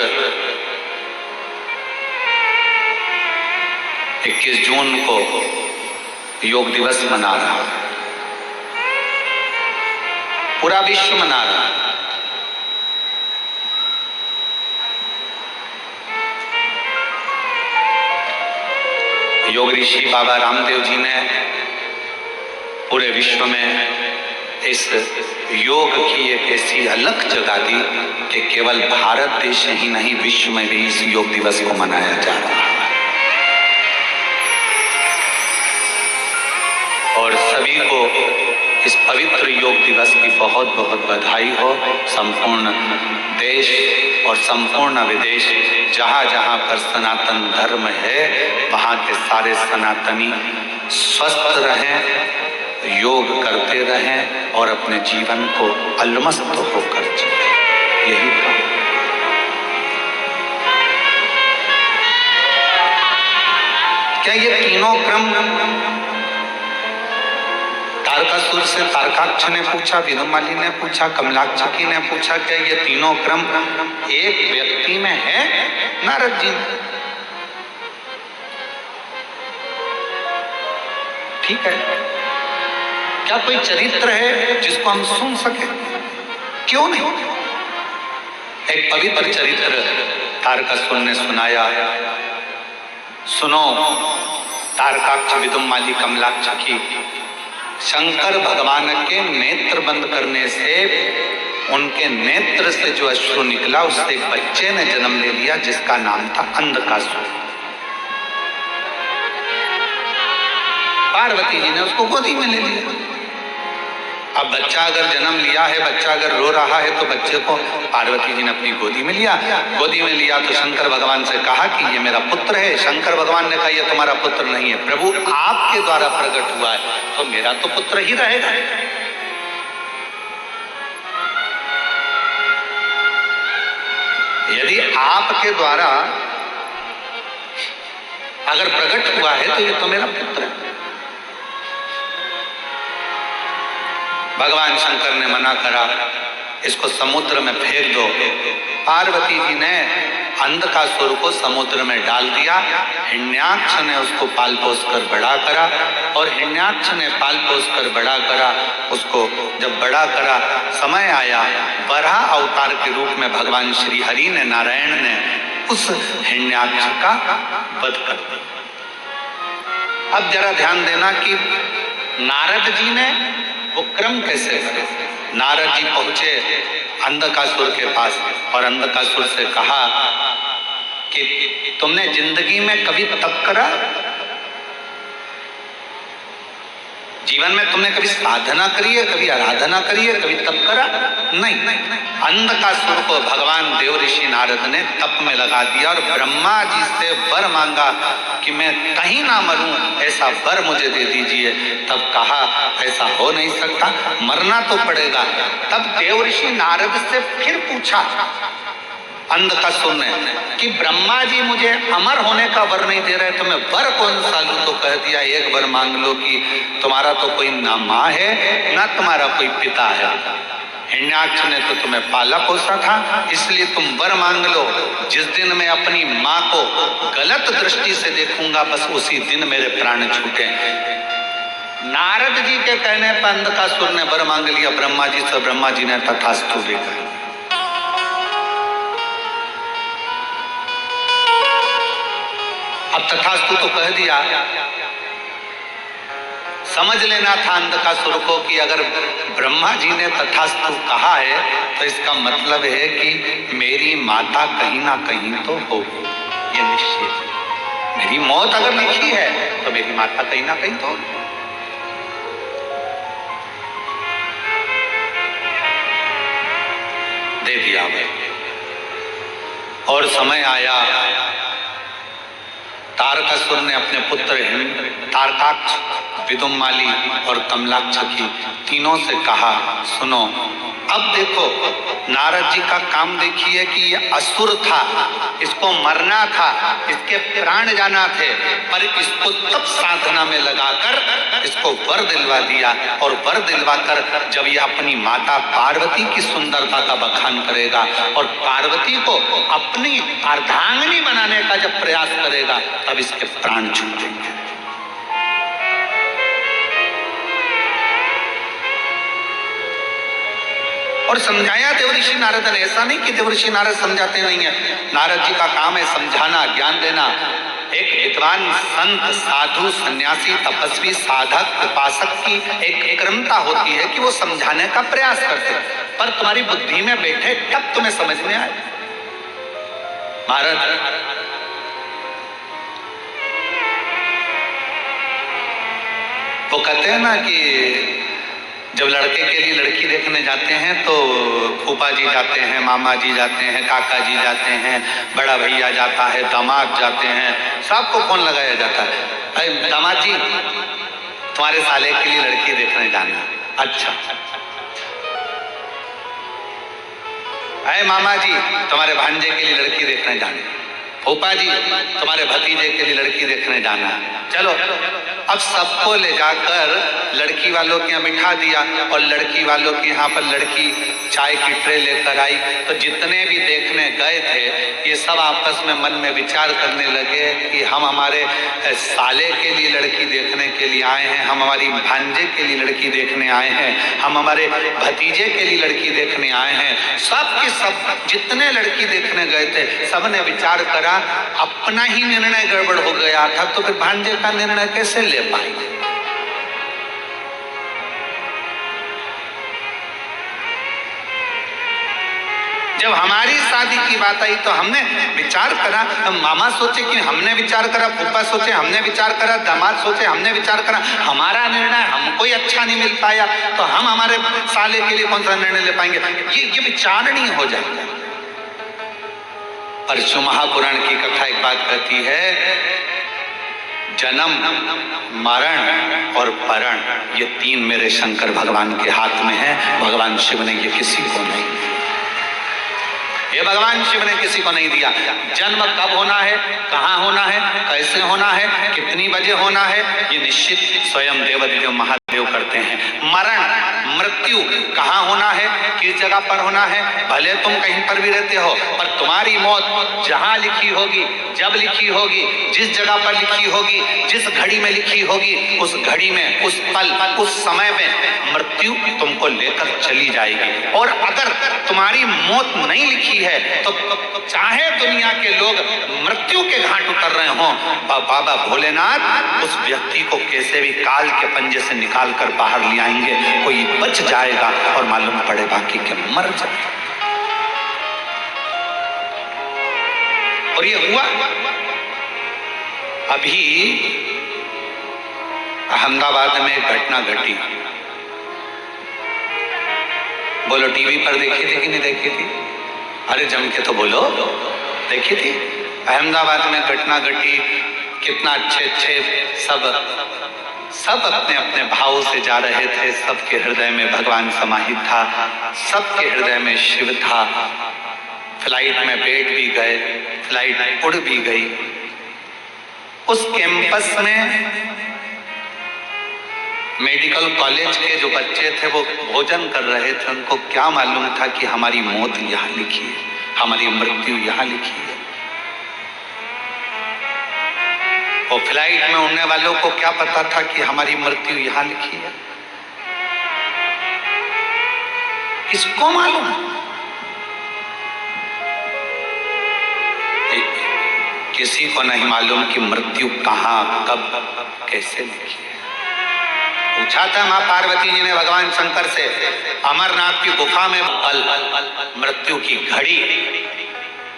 Speaker 3: 21 जून को योग दिवस मना रहा है, पूरा विश्व मना रहा है। योग ऋषि बाबा रामदेव जी ने पूरे विश्व में इस योग की एक ऐसी अलग जगह दी कि केवल भारत देश ही नहीं, विश्व में भी इस योग दिवस को मनाया जा रहा है। और सभी को इस पवित्र योग दिवस की बहुत बहुत बधाई हो। संपूर्ण देश और संपूर्ण विदेश, जहाँ जहाँ पर सनातन धर्म है, वहाँ के सारे सनातनी स्वस्थ रहें, योग करते रहें और अपने जीवन को अलमस्त होकर जिएं। यही था। क्या ये तीनों क्रम, तारकासुर से तारकाक्ष ने पूछा, विदुमाली ने पूछा, कमलाक्षकी ने पूछा, क्या ये तीनों क्रम एक व्यक्ति में है? नारद जी, ठीक है, क्या कोई चरित्र है जिसको हम सुन सके? क्यों नहीं? एक पवित्र चरित्र तारकासुर ने सुनाया। सुनो तारकाक्ष, विदुमाली, कमलाक्षकी, शंकर भगवान के नेत्र बंद करने से उनके नेत्र से जो अश्रु निकला उससे एक बच्चे ने जन्म ले लिया जिसका नाम था अंधकासुर। पार्वती जी ने उसको गोदी में ले लिया। अब बच्चा अगर जन्म लिया है, बच्चा अगर रो रहा है तो बच्चे को पार्वती जी ने अपनी गोदी में लिया। गोदी में लिया तो शंकर भगवान से कहा कि ये मेरा पुत्र है। शंकर भगवान ने कहा ये तुम्हारा पुत्र नहीं है, प्रभु आपके द्वारा प्रकट हुआ है तो मेरा तो पुत्र ही रहेगा। यदि आपके द्वारा अगर प्रकट हुआ है तो ये तो मेरा पुत्र है। भगवान शंकर ने मना करा, इसको समुद्र में फेंक दो। पार्वती जी ने अंधकासुर को समुद्र में डाल दिया। हिरण्याक्ष ने उसको पाल पोस कर बड़ा करा और हिरण्याक्ष ने पाल पोस कर बड़ा करा। उसको जब बड़ा करा, समय आया, वराह अवतार के रूप में भगवान श्री हरि ने, नारायण ने उस हिरण्याक्ष का वध कर दिया। अब जरा ध्यान देना कि नारद जी ने वो क्रम कैसे करे। नारद जी पहुंचे अंधकासुर के पास और अंधकासुर से कहा कि तुमने जिंदगी में कभी तप करा? जीवन में तुमने कभी साधना करी है, कभी आराधना करी है, कभी तप करा? नहीं। अंधकासुर को भगवान देव ऋषि नारद ने तप में लगा दिया और ब्रह्मा जी से वर मांगा कि मैं कहीं ना मरूं, ऐसा वर मुझे दे दीजिए। तब कहा ऐसा हो नहीं सकता, मरना तो पड़ेगा। तब देव ऋषि नारद से फिर पूछा अंधकासुर ने कि ब्रह्मा जी मुझे अमर होने का वर नहीं दे रहे, तो मैं वर कौन सा लूं? तो कह दिया एक वर मांग लो कि तुम्हारा तो कोई ना माँ है ना तुम्हारा कोई पिता है, हिरण्याक्ष ने तो तुम्हें पाला पोसा था, इसलिए तुम वर मांग लो। जिस दिन मैं अपनी माँ को गलत दृष्टि से देखूंगा, बस उसी दिन मेरे प्राण छूटे। नारद जी के कहने पर अंधकासुर ने वर मांग लिया ब्रह्मा जी से, ब्रह्मा जी ने तथास्तु भी कहा। अब तथास्तु तो कह दिया, समझ लेना था अंधकासुर को कि अगर ब्रह्मा जी ने तथास्तु कहा है तो इसका मतलब है कि मेरी माता कहीं ना कहीं तो होगी, ये निश्चित। मेरी मौत अगर लिखी है तो मेरी माता कहीं ना कहीं तो होगी। दे दिया और समय आया, तारकासुर ने अपने पुत्र तारकाक्ष, विदुम्माली और कमलाक्ष की तीनों से कहा सुनो, अब देखो नारद जी का काम देखिए कि ये असुर था, इसको मरना था, इसके प्राण जाना थे, पर इसको तब साधना में लगाकर इसको वर दिलवा दिया। और वर दिलवाकर जब ये अपनी माता पार्वती की सुंदरता का बखान करेगा और पार्वती को अपनी अर्धांगिनी बनाने का जब प्रयास करेगा, तब इसके प्राण छूटेंगे। और समझाया देवऋषि नारद ने, ऐसा नहीं कि देवऋषि नारद समझाते नहीं है, नारद जी का काम है समझाना, ज्ञान देना। एक विद्वान संत, साधु, सन्यासी, तपस्वी, साधक, उपासक की एक क्रमता होती है कि वो समझाने का प्रयास करते हैं, पर तुम्हारी बुद्धि में बैठे तब तुम्हें समझ में आए। महाराज वो कहते हैं ना कि जब लड़के के लिए लड़की देखने जाते हैं तो फूफा जी जाते हैं, मामा जी जाते हैं, काका जी जाते हैं, बड़ा भैया जाता है, दामाद जाते हैं, सबको फोन लगाया जाता है, अरे दामाद जी तुम्हारे साले के लिए लड़की देखने जाना। अच्छा। अरे मामा जी तुम्हारे भांजे के लिए लड़की देखने जाना। फूफा जी तुम्हारे भतीजे के लिए लड़की देखने जाना। चलो, अब सबको ले जाकर लड़की वालों के यहाँ बिठा दिया और लड़की वालों के यहाँ पर लड़की चाय की ट्रे लेकर आई। तो जितने भी देखने गए थे ये सब आपस में मन में विचार करने लगे कि हम हमारे साले के लिए लड़की देखने के लिए आए हैं, हम हमारी भांजे के लिए लड़की देखने आए हैं, हम हमारे भतीजे के लिए लड़की देखने आए हैं। सब के सब जितने लड़की देखने गए थे सबने विचार करा, अपना ही निर्णय गड़बड़ हो गया था, तो फिर भांजे का निर्णय कैसे ले पाएंगे। जब हमारी शादी की बात आई तो हमने विचार करा, मामा सोचे कि हमने विचार करा, फूफा सोचे हमने विचार करा, दामाद सोचे हमने विचार करा, हमारा निर्णय हमको ही अच्छा नहीं मिल पाया तो हम हमारे साले के लिए कौन सा निर्णय ले पाएंगे। ये विचार नहीं हो जाता। पर शिव महापुराण की कथा एक बात कहती है, जन्म, मरण और परण ये तीन मेरे शंकर भगवान के हाथ में है। भगवान शिव ने ये किसी को नहीं, ये भगवान शिव ने किसी को नहीं दिया। जन्म कब होना है, कहाँ होना है, कैसे होना है, कितनी बजे होना है, ये निश्चित स्वयं देवदेव महादेव करते हैं। मरण, मृत्यु कहाँ होना है, किस जगह पर होना है, भले तुम कहीं पर भी रहते हो पर तुम्हारी मौत जहाँ लिखी होगी, जब लिखी होगी, जिस जगह पर लिखी होगी, जिस घड़ी में लिखी होगी, उस घड़ी में, उस पल, उस समय में मृत्यु तुमको लेकर चली जाएगी। और अगर तुम्हारी मौत नहीं लिखी है तो चाहे दुनिया के लोग मृत्यु के घाट उतर रहे हों, बाबा भोलेनाथ उस व्यक्ति को कैसे भी काल के पंजे से निकाल कर बाहर ले आएंगे। कोई बच जाएगा और मालूम पड़े बाकी के मर जाएगा। और ये हुआ। अभी अहमदाबाद में एक घटना घटी। बोलो टीवी पर देखी थी कि नहीं देखी थी? अरे जम के तो बोलो, देखी थी। अहमदाबाद में घटना घटी। कितना अच्छे अच्छे सब अपने अपने भावों से जा रहे थे। सबके हृदय में भगवान समाहित था, सबके हृदय में शिव था। फ्लाइट में बैठ भी गए, फ्लाइट उड़ भी गई। उस कैंपस में मेडिकल कॉलेज के जो बच्चे थे वो भोजन कर रहे थे। उनको क्या मालूम था कि हमारी मौत यहाँ लिखी है, हमारी मृत्यु यहाँ लिखी है। वो फ्लाइट में उड़ने वालों को क्या पता था कि हमारी मृत्यु यहाँ लिखी है? किसको मालूम? किसी को नहीं मालूम कि मृत्यु कहाँ, कब, कैसे लिखी है। पूछा था मां पार्वती जी ने भगवान शंकर से, अमरनाथ की गुफा में मृत्यु की घड़ी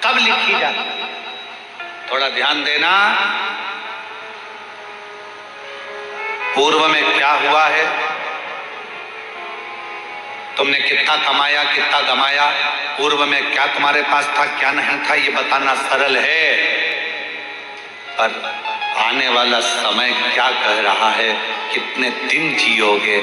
Speaker 3: कब लिखी जाती? थोड़ा ध्यान देना, पूर्व में क्या हुआ है, तुमने कितना कमाया, कितना गमाया, पूर्व में क्या तुम्हारे पास था, क्या नहीं था, ये बताना सरल है। पर आने वाला समय क्या कह रहा है, कितने दिन जियोगे,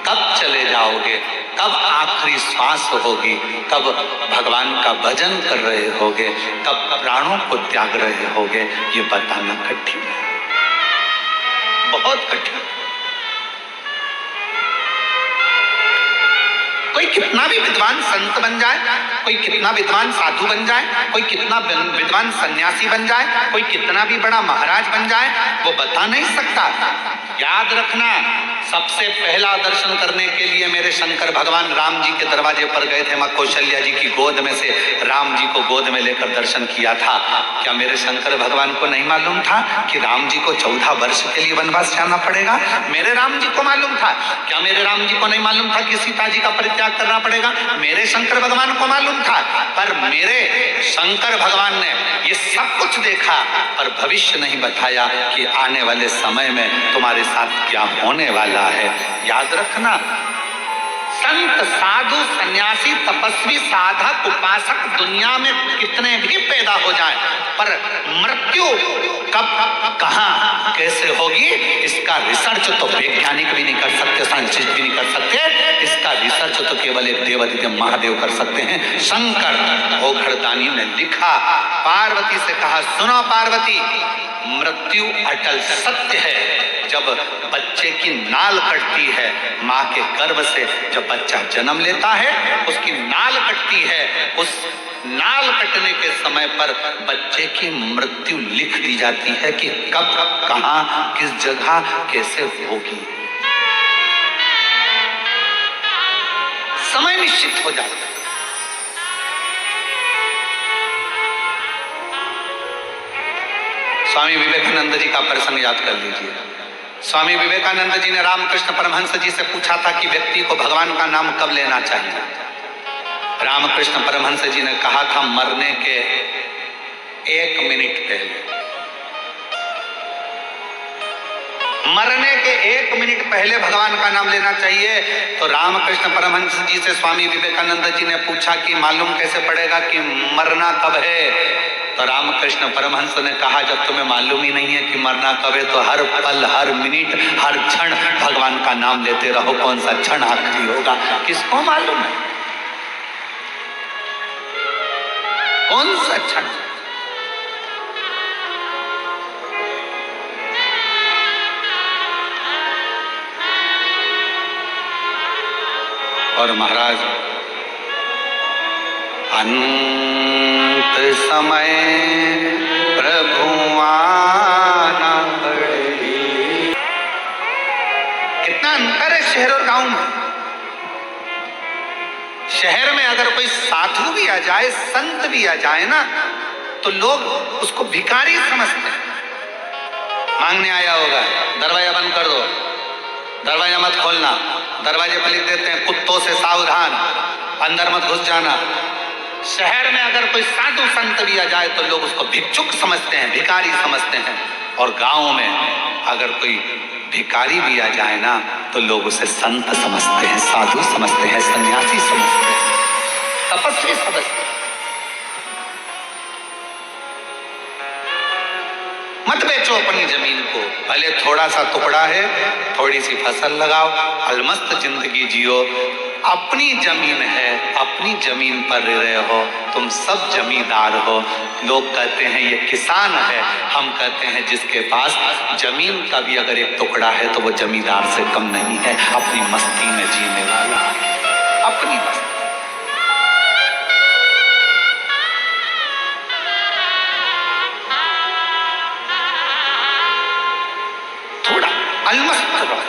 Speaker 3: कब चले जाओगे, कब आखिरी श्वास होगी, कब भगवान का भजन कर रहे होगे, कब प्राणों को त्याग रहे होगे, ये बताना कठिन है, बहुत कठिन। कोई कितना भी विद्वान संत बन जाए, कोई कितना विद्वान साधु बन जाए, कोई कितना विद्वान सन्यासी बन जाए, कोई कितना भी बड़ा महाराज बन जाए, वो बता नहीं सकता। याद रखना, सबसे पहला दर्शन करने के लिए मेरे शंकर भगवान राम जी के दरवाजे पर गए थे। मां कौशल्या जी की गोद में से राम जी को गोद में लेकर दर्शन किया था। क्या मेरे शंकर भगवान को नहीं मालूम था कि राम जी को 14 वर्ष के लिए वनवास जाना पड़ेगा? मेरे राम जी को मालूम था। क्या मेरे राम जी को नहीं मालूम था कि सीता जी का परित्याग करना पड़ेगा? मेरे शंकर भगवान को मालूम था। पर मेरे शंकर भगवान ने ये सब कुछ देखा, पर भविष्य नहीं बताया कि आने वाले समय में तुम्हारे साथ क्या होने वाला है। याद रखना, संत, साधु, सन्यासी, तपस्वी, साधक, उपासक दुनिया में कितने भी पैदा हो जाएं, पर मृत्यु कब, कहां, कैसे होगी, इसका रिसर्च तो वैज्ञानिक भी नहीं कर सकते, साइंटिस्ट भी नहीं कर सकते। इसका रिसर्च तो केवल एक देवादिदेव महादेव कर सकते हैं। शंकर ओघड़दानी ने लिखा, पार्वती से कहा, सुनो पार्वती, मृत्यु अटल सत्य है। जब बच्चे की नाल कटती है, माँ के गर्भ से जब बच्चा जन्म लेता है, उसकी नाल कटती है, उस नाल कटने के समय पर बच्चे की मृत्यु लिख दी जाती है कि कब, कहां, किस जगह, कैसे होगी। समय निश्चित हो जाता है। स्वामी विवेकानंद जी का प्रसंग याद कर लीजिए। स्वामी विवेकानंद जी ने रामकृष्ण परमहंस जी से पूछा था कि व्यक्ति को भगवान का नाम कब लेना चाहिए। रामकृष्ण परमहंस जी ने कहा था, मरने के 1 मिनट पहले। मरने के 1 मिनट पहले भगवान का नाम लेना चाहिए। तो रामकृष्ण परमहंस जी से स्वामी विवेकानंद जी ने पूछा कि मालूम कैसे पड़ेगा कि मरना कब है? तो रामकृष्ण परमहंस ने कहा, जब तुम्हें मालूम ही नहीं है कि मरना कब है, तो हर पल, हर मिनट, हर क्षण भगवान का नाम लेते रहो। कौन सा क्षण आखिरी होगा, किसको मालूम है? कौन सा क्षण? और महाराज, अंत समय प्रभु आना पड़े। कितना अंतर है शहर और गांव में। शहर में अगर कोई साधु भी आ जाए, संत भी आ जाए ना, तो लोग उसको भिखारी समझते हैं। मांगने आया होगा, दरवाजा बंद कर दो, दरवाजा मत खोलना, दरवाजे पर लिख देते हैं, कुत्तों से सावधान, अंदर मत घुस जाना। शहर में अगर कोई साधु संत भी आ जाए तो लोग उसको भिक्षुक समझते हैं, भिखारी समझते हैं। और गांव में अगर कोई भिखारी भी आ जाए ना तो लोग उसे संत समझते हैं, साधु समझते हैं, सन्यासी समझते हैं, तपस्वी समझते हैं। मत बेचो अपनी जमीन को, भले थोड़ा सा टुकड़ा है, थोड़ी सी फसल लगाओ, अलमस्त जिंदगी जियो। अपनी जमीन है, अपनी जमीन पर रह रहे हो, तुम सब जमींदार हो। लोग कहते हैं ये किसान है, हम कहते हैं जिसके पास जमीन का भी अगर एक टुकड़ा है तो वो जमींदार से कम नहीं है, अपनी मस्ती में जीने वाला, अपनी मस्ती। थोड़ा अलमस्त रहो,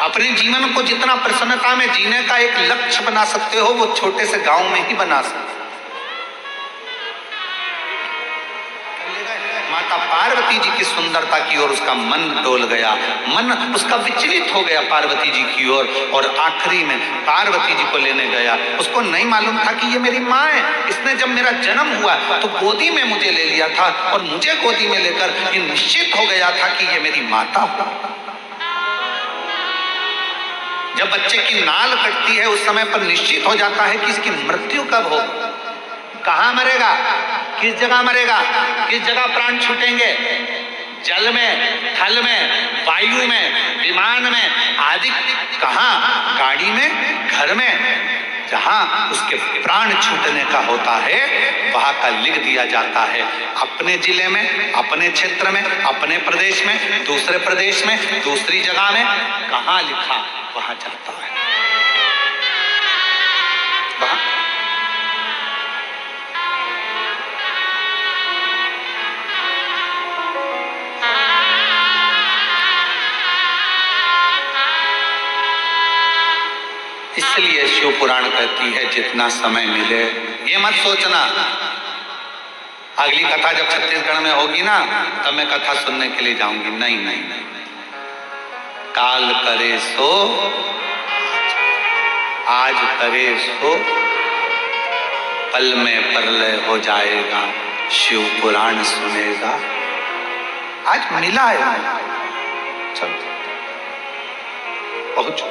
Speaker 3: अपने जीवन को जितना प्रसन्नता में जीने का एक लक्ष्य बना सकते हो वो छोटे से गांव में ही बना सकते। माता पार्वती जी की सुंदरता की ओर उसका मन डोल गया, मन उसका विचलित हो गया पार्वती जी की ओर, और आखिरी में पार्वती जी को लेने गया। उसको नहीं मालूम था कि ये मेरी माँ है, इसने जब मेरा जन्म हुआ तो गोदी में मुझे ले लिया था, और मुझे गोदी में लेकर ये निश्चित हो गया था कि ये मेरी माता। जब बच्चे की नाल कटती है उस समय पर निश्चित हो जाता है कि इसकी मृत्यु कब हो, कहां मरेगा, किस जगह मरेगा, किस जगह प्राण छूटेंगे, जल में, थल में, वायु में, विमान में आदि, कहां, गाड़ी में, घर में, जहां उसके प्राण छूटने का होता है वहां का लिख दिया जाता है। अपने जिले में, अपने क्षेत्र में, अपने प्रदेश में, दूसरे प्रदेश में, दूसरी जगह में, कहां लिखा वहां जाता है। वहां इसलिए शिव पुराण कहती है जितना समय मिले, ये मत सोचना अगली कथा जब छत्तीसगढ़ में होगी ना तब मैं कथा सुनने के लिए जाऊंगी। नहीं नहीं नहीं, काल करे सो आज करे सो, पल में प्रलय हो जाएगा, शिव पुराण सुनेगा। आज मिला है, चलो पहुंचो।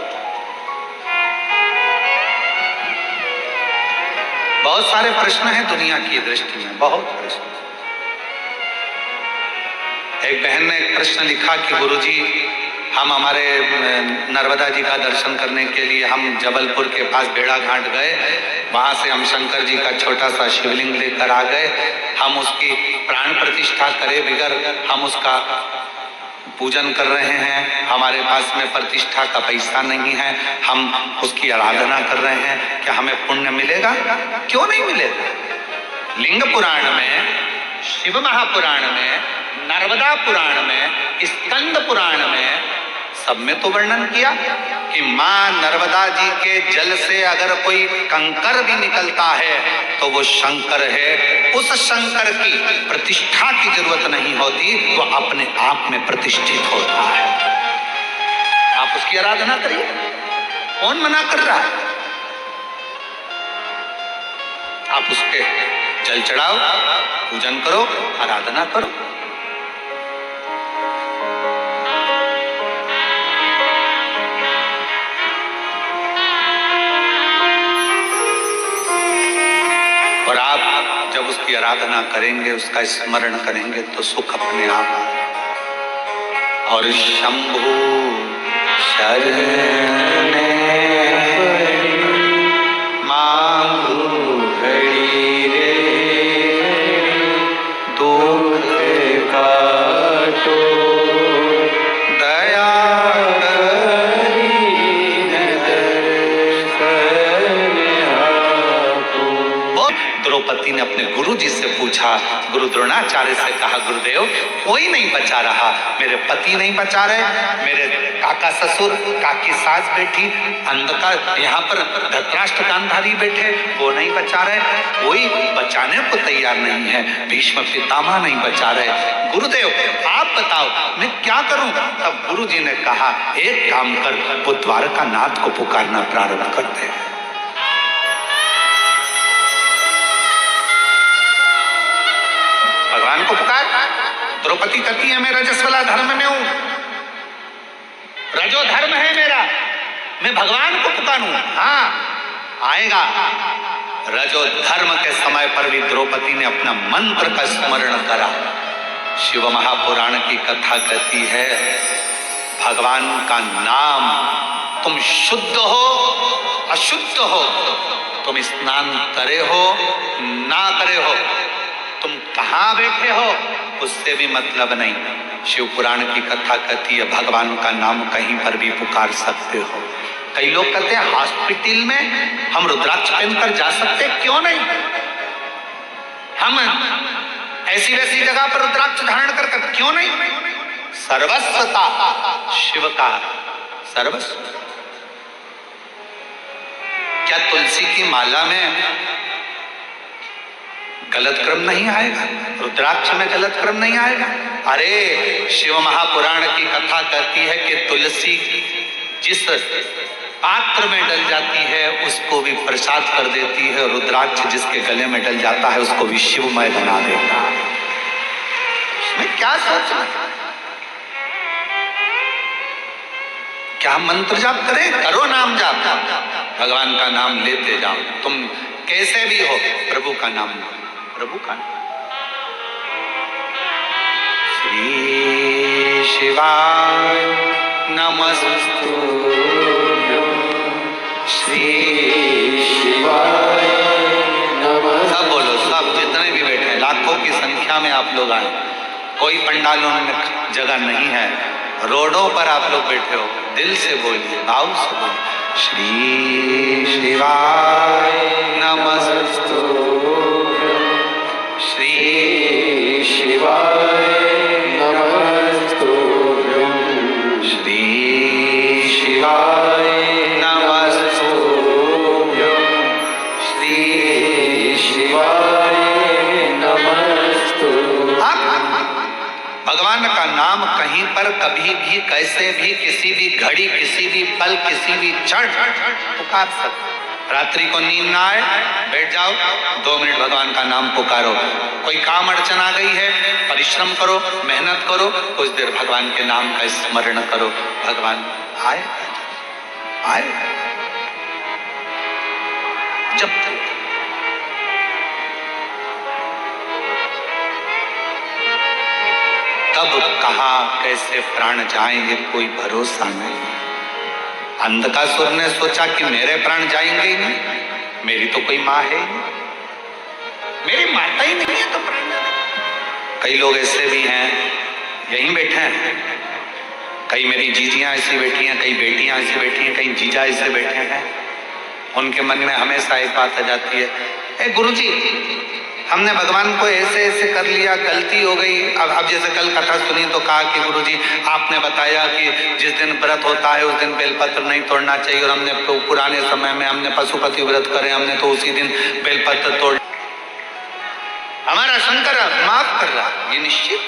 Speaker 3: बहुत सारे प्रश्न हैं दुनिया की दृष्टि में, बहुत प्रश्न। एक बहन ने एक प्रश्न लिखा कि गुरुजी हम हमारे नर्मदा जी का दर्शन करने के लिए हम जबलपुर के पास बेड़ा घाट गए, वहां से हम शंकर जी का छोटा सा शिवलिंग लेकर आ गए, हम उसकी प्राण प्रतिष्ठा करे बिगर हम उसका पूजन कर रहे हैं, हमारे पास में प्रतिष्ठा का पैसा नहीं है, हम उसकी आराधना कर रहे हैं, क्या हमें पुण्य मिलेगा? क्यों नहीं मिलेगा? लिंग पुराण में, शिव महापुराण में, नर्मदा पुराण में, स्कंद पुराण में सब में तो वर्णन किया कि मां नर्मदा जी के जल से अगर कोई कंकर भी निकलता है तो वो शंकर है। उस शंकर की प्रतिष्ठा की जरूरत नहीं होती, वो अपने आप में प्रतिष्ठित होता है। आप उसकी आराधना करिए, कौन मना कर रहा है? आप उसके जल चढ़ाओ, पूजन करो, आराधना करो। और आप जब उसकी आराधना करेंगे, उसका स्मरण करेंगे तो सुख अपने आप आएगा। और शंभु शरण मांगू घड़ी रे, दुख काटो दया द्रौपदी ने अपने गुरु जी से पूछा, गुरु द्रोणाचार्य से कहा, गुरुदेव कोई नहीं बचा रहा, मेरे पति नहीं बचा रहे, मेरे काका ससुर, काकी सास बेटी, अंधकार यहाँ पर धृतराष्ट्र गांधारी बैठे, वो नहीं बचा रहे, कोई बचाने को तैयार नहीं है, भीष्म पितामह नहीं बचा रहे। गुरुदेव आप बताओ मैं क्या करूं? तब गुरु जी ने कहा, एक काम कर, वो द्वारका नाथ को पुकारना प्रारंभ कर दे। भगवान को पुकार, द्रौपदी कहती है मैं रजस वाला धर्म में हूं, रजो धर्म है मेरा, मैं भगवान को पुकारूं। हाँ आएगा। रजो धर्म के समय पर भी द्रौपदी ने अपना मंत्र का स्मरण करा। शिव महापुराण की कथा कहती है भगवान का नाम, तुम शुद्ध हो अशुद्ध हो, तुम स्नान करे हो ना करे हो, तुम कहां बैठे हो उससे भी मतलब नहीं। शिव पुराण की कथा कहती है भगवान का नाम कहीं पर भी पुकार सकते हो। कई लोग कहते हैं हॉस्पिटल में हम रुद्राक्ष पहनकर जा सकते, क्यों नहीं? हम ऐसी वैसी जगह पर रुद्राक्ष धारण कर क्यों नहीं? सर्वस्वता शिव का सर्वस्व। क्या तुलसी की माला में गलत क्रम नहीं आएगा? रुद्राक्ष में गलत क्रम नहीं आएगा? अरे शिव महापुराण की कथा कहती है कि तुलसी जिस पात्र में डल जाती है उसको भी प्रसाद कर देती है, रुद्राक्ष जिसके गले में डल जाता है उसको भी शिवमय बना देता है। इसमें क्या सोचना? क्या मंत्र जाप करें? करो नाम जाप, भगवान का नाम लेते जाओ। तुम कैसे भी हो प्रभु का नाम, प्रभु का नाम। श्री शिवाय नमस्तुभ्यं, श्री शिवाय नमः। सब बोलो, सब जितने भी बैठे हैं, लाखों की संख्या में आप लोग आए। कोई पंडालों में जगह नहीं है, रोडों पर आप लोग बैठे हो। दिल से बोलिए, भाव से बोलिए, श्री शिवाय नमस्तुभ्यं, श्री शिवाय नमस्तुभ्यं, श्री शिवाय नमस्तुभ्यं, श्री शिवाय नमस्तुभ्यं। भगवान का नाम कहीं पर कभी भी कैसे भी किसी भी घड़ी किसी भी पल किसी भी क्षण पुकार सकते। रात्रि को नींद ना आए, बैठ जाओ 2 मिनट भगवान का नाम पुकारो। कोई काम अड़चन आ गई है, परिश्रम करो, मेहनत करो, कुछ देर भगवान के नाम का स्मरण करो, भगवान आए आए। जब कब कहाँ कैसे प्राण जाएंगे कोई भरोसा नहीं। अंधकासुर ने सोचा कि मेरे प्राण जाएंगे ही नहीं, मेरी तो कोई माँ है ही नहीं, मेरी माता ही नहीं है तो प्राण। कई लोग ऐसे भी हैं, यहीं बैठे हैं, कई मेरी जीजियां ऐसी बैठी हैं, कई बेटियां ऐसी बैठी हैं, कई जीजा ऐसे बैठे हैं। उनके मन में हमेशा एक बात आ जाती है, ए गुरुजी हमने भगवान को ऐसे ऐसे कर लिया, गलती हो गई। अब जैसे कल कथा सुनी तो कहा कि गुरुजी आपने बताया कि जिस दिन व्रत होता है उस दिन बेलपत्र नहीं तोड़ना चाहिए, और हमने पुराने समय में हमने पशुपति व्रत करे, हमने तो उसी दिन बेलपत्र तोड़। हमारा शंकर माफ कर रहा, ये निश्चित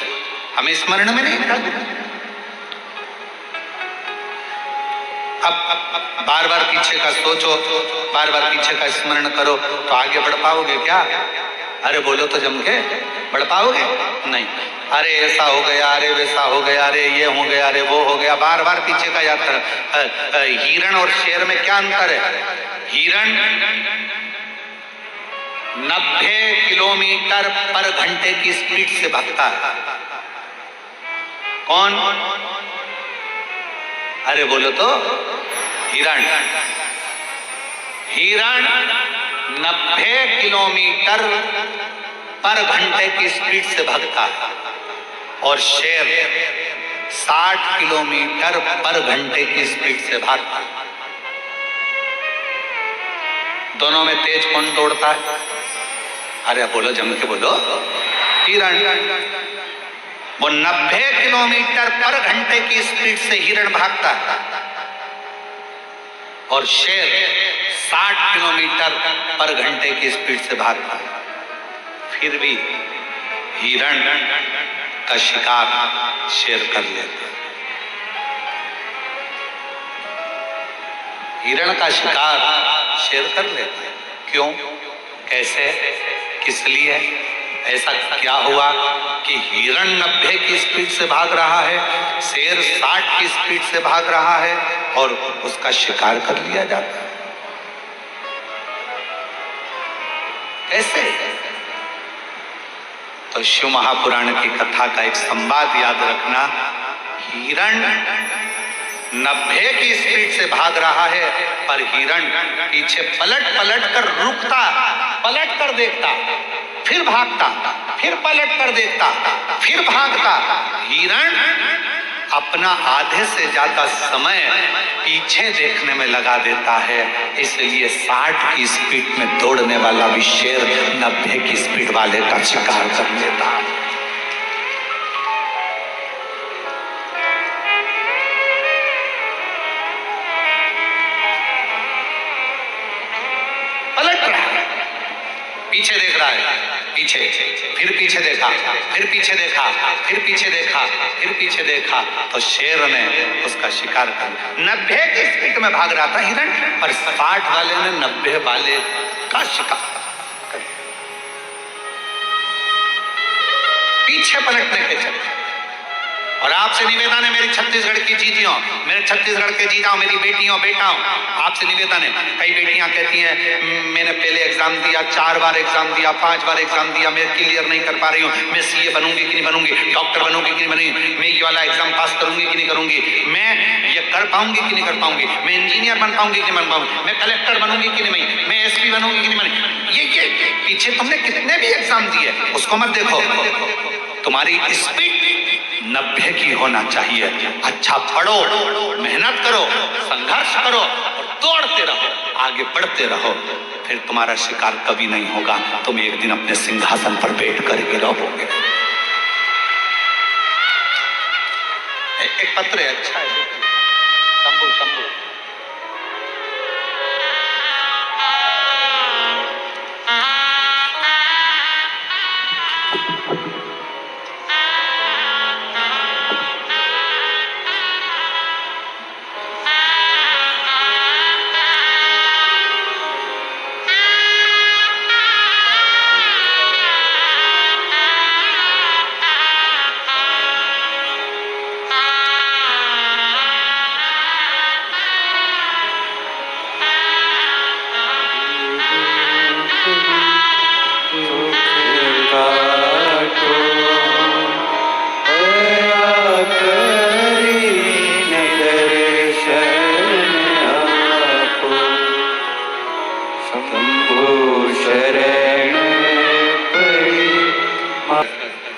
Speaker 3: हमें स्मरण में नहीं था। अब बार बार पीछे का सोचो, बार बार पीछे का स्मरण करो तो आगे बढ़ पाओगे क्या? अरे बोलो तो जम के बढ़ पाओगे नहीं। अरे ऐसा हो गया, अरे वैसा हो गया, अरे ये हो गया, अरे वो हो गया, बार बार पीछे का यात्रा। हिरण और शेर में क्या अंतर है? हिरण 90 किलोमीटर पर घंटे की स्पीड से भागता है। कौन? अरे बोलो तो हिरण। हिरण 90 किलोमीटर पर घंटे की स्पीड से भागता है और शेर 60 किलोमीटर पर घंटे की स्पीड से भागता है। दोनों में तेज कौन दौड़ता है? अरे बोलो जम के बोलो, हिरण। वो 90 किलोमीटर पर घंटे की स्पीड से हिरण भागता है और शेर 60 किलोमीटर पर घंटे की स्पीड से भागता है। फिर भी हिरण का शिकार शेर कर लेता है। हिरण का शिकार शेर कर लेता है। क्यों? कैसे? किस लिए? ऐसा क्या हुआ कि हिरण 90 की स्पीड से भाग रहा है, शेर 60 की स्पीड से भाग रहा है और उसका शिकार कर लिया जाता है। कैसे? तो शिव महापुराण की कथा का एक संवाद याद रखना। हिरण 90 की स्पीड से भाग रहा है, पर हिरण पीछे पलट पलट कर रुकता, पलट कर देखता, फिर भागता, फिर पलट कर देखता, फिर भागता। हिरण अपना आधे से ज्यादा समय पीछे देखने में लगा देता है, इसलिए 60 की स्पीड में दौड़ने वाला भी शेर 90 की स्पीड वाले का शिकार कर लेता है। पलट रहा है, पीछे देख रहा है, पीछे, फिर पीछे देखा, फिर पीछे देखा, फिर पीछे देखा, फिर पीछे देखा, तो शेर ने उसका शिकार कर। 90 की स्पीड में भाग रहा था हिरण, पर 60 वाले ने 90 वाले का शिकार कर। पीछे पलटने के चलते। और आपसे निवेदन है मेरी छत्तीसगढ़ की जीजियों, मेरे छत्तीसगढ़ के जीजाओं, मेरी बेटियों बेटाओं, आपसे निवेदन है। कई बेटियां कहती हैं मैंने पहले एग्जाम दिया, 4 बार एग्जाम दिया, 5 बार एग्जाम दिया, मैं क्लियर नहीं कर पा रही हूँ, मैं सीए बनूंगी कि नहीं बनूंगी, डॉक्टर बनूंगी कि नहीं बनूंगी, मैं ये वाला एग्जाम पास करूंगी कि नहीं करूंगी, मैं ये कर पाऊंगी कि नहीं कर पाऊंगी, मैं इंजीनियर बन पाऊंगी कि नहीं बन पाऊंगी, मैं कलेक्टर बनूंगी कि नहीं, मैं एसपी बनूंगी कि नहीं बनूंगी। ये पीछे तुमने कितने भी एग्जाम दिए उसको मत देखो, तुम्हारी स्पीड 90 की होना चाहिए। अच्छा पढ़ो, मेहनत करो, संघर्ष करो और दौड़ते रहो, आगे बढ़ते रहो, फिर तुम्हारा शिकार कभी नहीं होगा। तुम एक दिन अपने सिंहासन पर बैठ कर ही रहोगे। एक पत्र है, अच्छा है, शंभू शंभू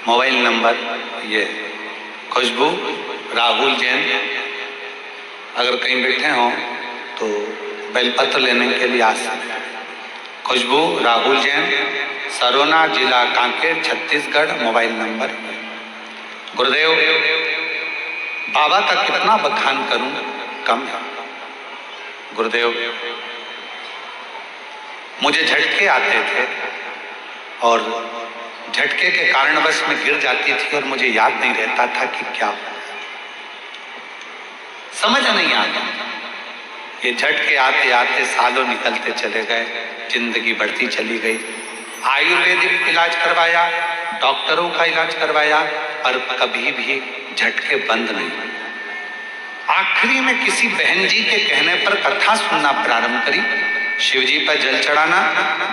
Speaker 3: मोबाइल नंबर ये खुशबू राहुल जैन, अगर कहीं बैठे हो तो बेलपत्र लेने के लिए आ सकते हैं। खुशबू राहुल जैन, सरोना, जिला कांकेर, छत्तीसगढ़। Mobile number. गुरुदेव, बाबा का कितना बखान करूं, कम है। गुरुदेव, मुझे झटके आते थे और झटके के कारणवश में गिर जाती थी और मुझे याद नहीं रहता था कि क्या समझ नहीं आता। ये झटके आते आते सालों निकलते चले गए, जिंदगी बढ़ती चली गई। आयुर्वेदिक इलाज करवाया, डॉक्टरों का इलाज करवाया, पर कभी भी झटके बंद नहीं। आखिरी में किसी बहन जी के कहने पर कथा सुनना प्रारंभ करी। शिव जी पर जल चढ़ाना,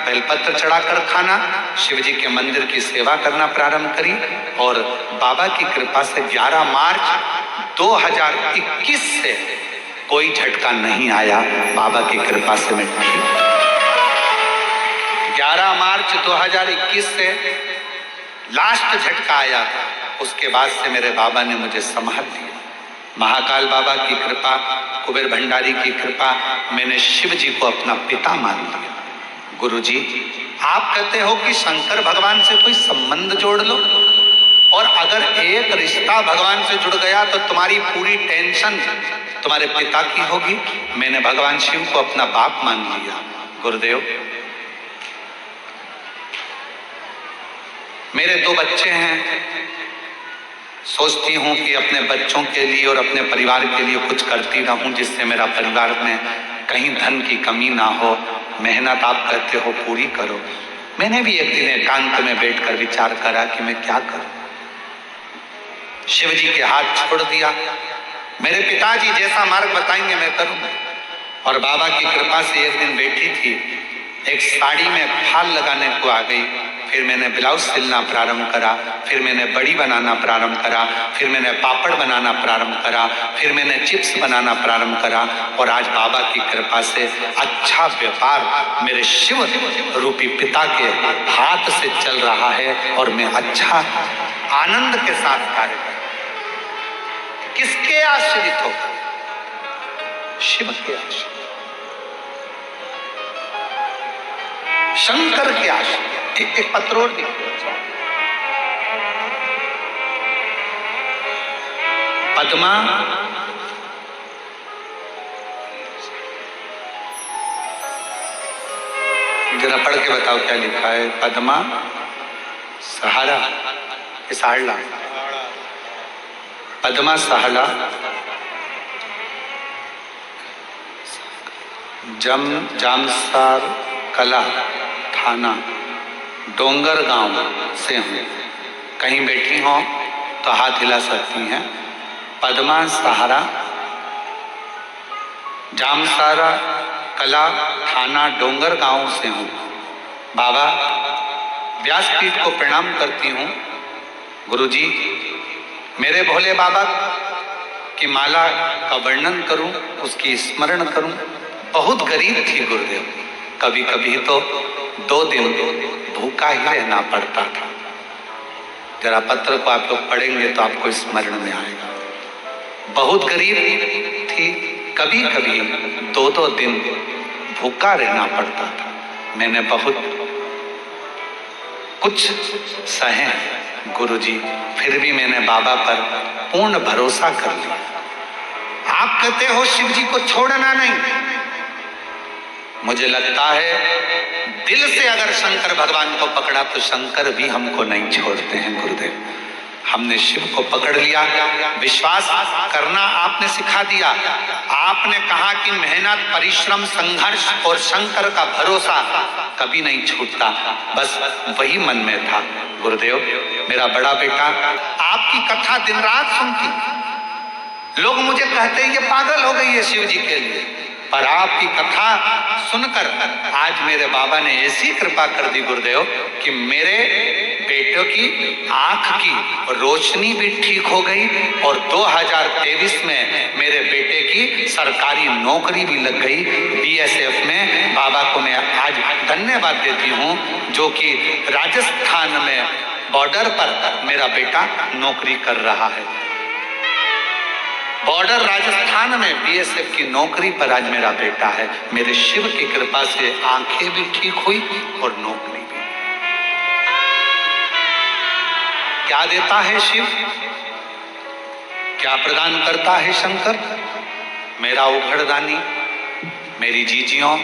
Speaker 3: बेलपत्र चढ़ाकर खाना, शिव जी के मंदिर की सेवा करना प्रारंभ करी और बाबा की कृपा से 11 मार्च 2021 से कोई झटका नहीं आया। बाबा की कृपा से मैं ठीक। 11 मार्च 2021 से लास्ट झटका आया, उसके बाद से मेरे बाबा ने मुझे संभाल दिया। महाकाल बाबा की कृपा, कुबेर भंडारी की कृपा, मैंने शिव जी को अपना पिता मान लिया। गुरु जी, आप कहते हो कि शंकर भगवान से कोई संबंध जोड़ लो, और अगर एक रिश्ता भगवान से जुड़ गया तो तुम्हारी पूरी टेंशन तुम्हारे पिता की होगी। मैंने भगवान शिव को अपना बाप मान लिया। गुरुदेव, मेरे 2 बच्चे हैं, सोचती हूँ कि अपने बच्चों के लिए और अपने परिवार के लिए कुछ करती रहूं, जिससे मेरा परिवार में कहीं धन की कमी ना हो। मेहनत आप कहते हो पूरी करो। मैंने भी एक दिन एकांत में बैठकर विचार करा कि मैं क्या करूं। शिव जी के हाथ छोड़ दिया। मेरे पिताजी जैसा मार्ग बताएंगे मैं करूंगा। और बाबा की कृपा से एक दिन बैठी थी, एक साड़ी में फाल लगाने को आ गई। फिर मैंने ब्लाउज सिलना प्रारंभ करा, फिर मैंने बड़ी बनाना प्रारंभ करा, फिर मैंने पापड़ बनाना प्रारंभ करा, फिर मैंने चिप्स बनाना प्रारंभ करा। और आज बाबा की कृपा से अच्छा व्यापार मेरे शिव रूपी पिता के हाथ से चल रहा है और मैं अच्छा आनंद के साथ कार्य कर। किसके आश्रित होकर? शिव के आश्रित, शंकर के आश्रित। एक पत्र और देखिए, पद्मा जरा पढ़ के बताओ क्या लिखा है। पद्मा सहारा, सहाड़ा, पद्मा सहाड़ा जामसार कला थाना डोंगर गांव से हूँ। कहीं बैठी हो तो हाथ हिला सकती हैं। पद्मा सहारा जामसारा कला थाना डोंगर गांव से हूँ। बाबा व्यासपीठ को प्रणाम करती हूँ। गुरुजी, मेरे भोले बाबा की माला का वर्णन करूं, उसकी स्मरण करूं। बहुत गरीब थी गुरुदेव, कभी कभी तो 2 दिन भूखा ही रहना पड़ता था। जरा पत्र को आप लोग पढ़ेंगे तो आपको स्मरण में आएगा। बहुत गरीब थी, कभी कभी 2-2 दिन भूखा रहना पड़ता था। मैंने बहुत कुछ सहे गुरुजी, फिर भी मैंने बाबा पर पूर्ण भरोसा कर लिया। आप कहते हो शिव जी को छोड़ना नहीं, मुझे लगता है दिल से अगर शंकर भगवान को पकड़ा तो शंकर भी हमको नहीं छोड़ते हैं गुरुदेव। हमने शिव को पकड़ लिया, विश्वास करना आपने सिखा दिया। आपने कहा कि मेहनत, परिश्रम, संघर्ष और शंकर का भरोसा कभी नहीं छूटता। बस वही मन में था। गुरुदेव, मेरा बड़ा बेटा आपकी कथा दिन रात सुनती। लोग मुझे कहते ये पागल हो गई है शिव जी के लिए, पर आपकी कथा सुनकर आज मेरे बाबा ने ऐसी कृपा कर दी गुरुदेव कि मेरे बेटे की आंख की रोशनी भी ठीक हो गई और 2023 में मेरे बेटे की सरकारी नौकरी भी लग गई बीएसएफ में। बाबा को मैं आज धन्यवाद देती हूँ, जो कि राजस्थान में बॉर्डर पर मेरा बेटा नौकरी कर रहा है। बॉर्डर राजस्थान में बीएसएफ की नौकरी पर आज मेरा बेटा है। मेरे शिव की कृपा से आंखें भी ठीक हुई और नौकरी भी। क्या देता है शिव, क्या प्रदान करता है शंकर? मेरा उघड़दानी, मेरी जीजियों,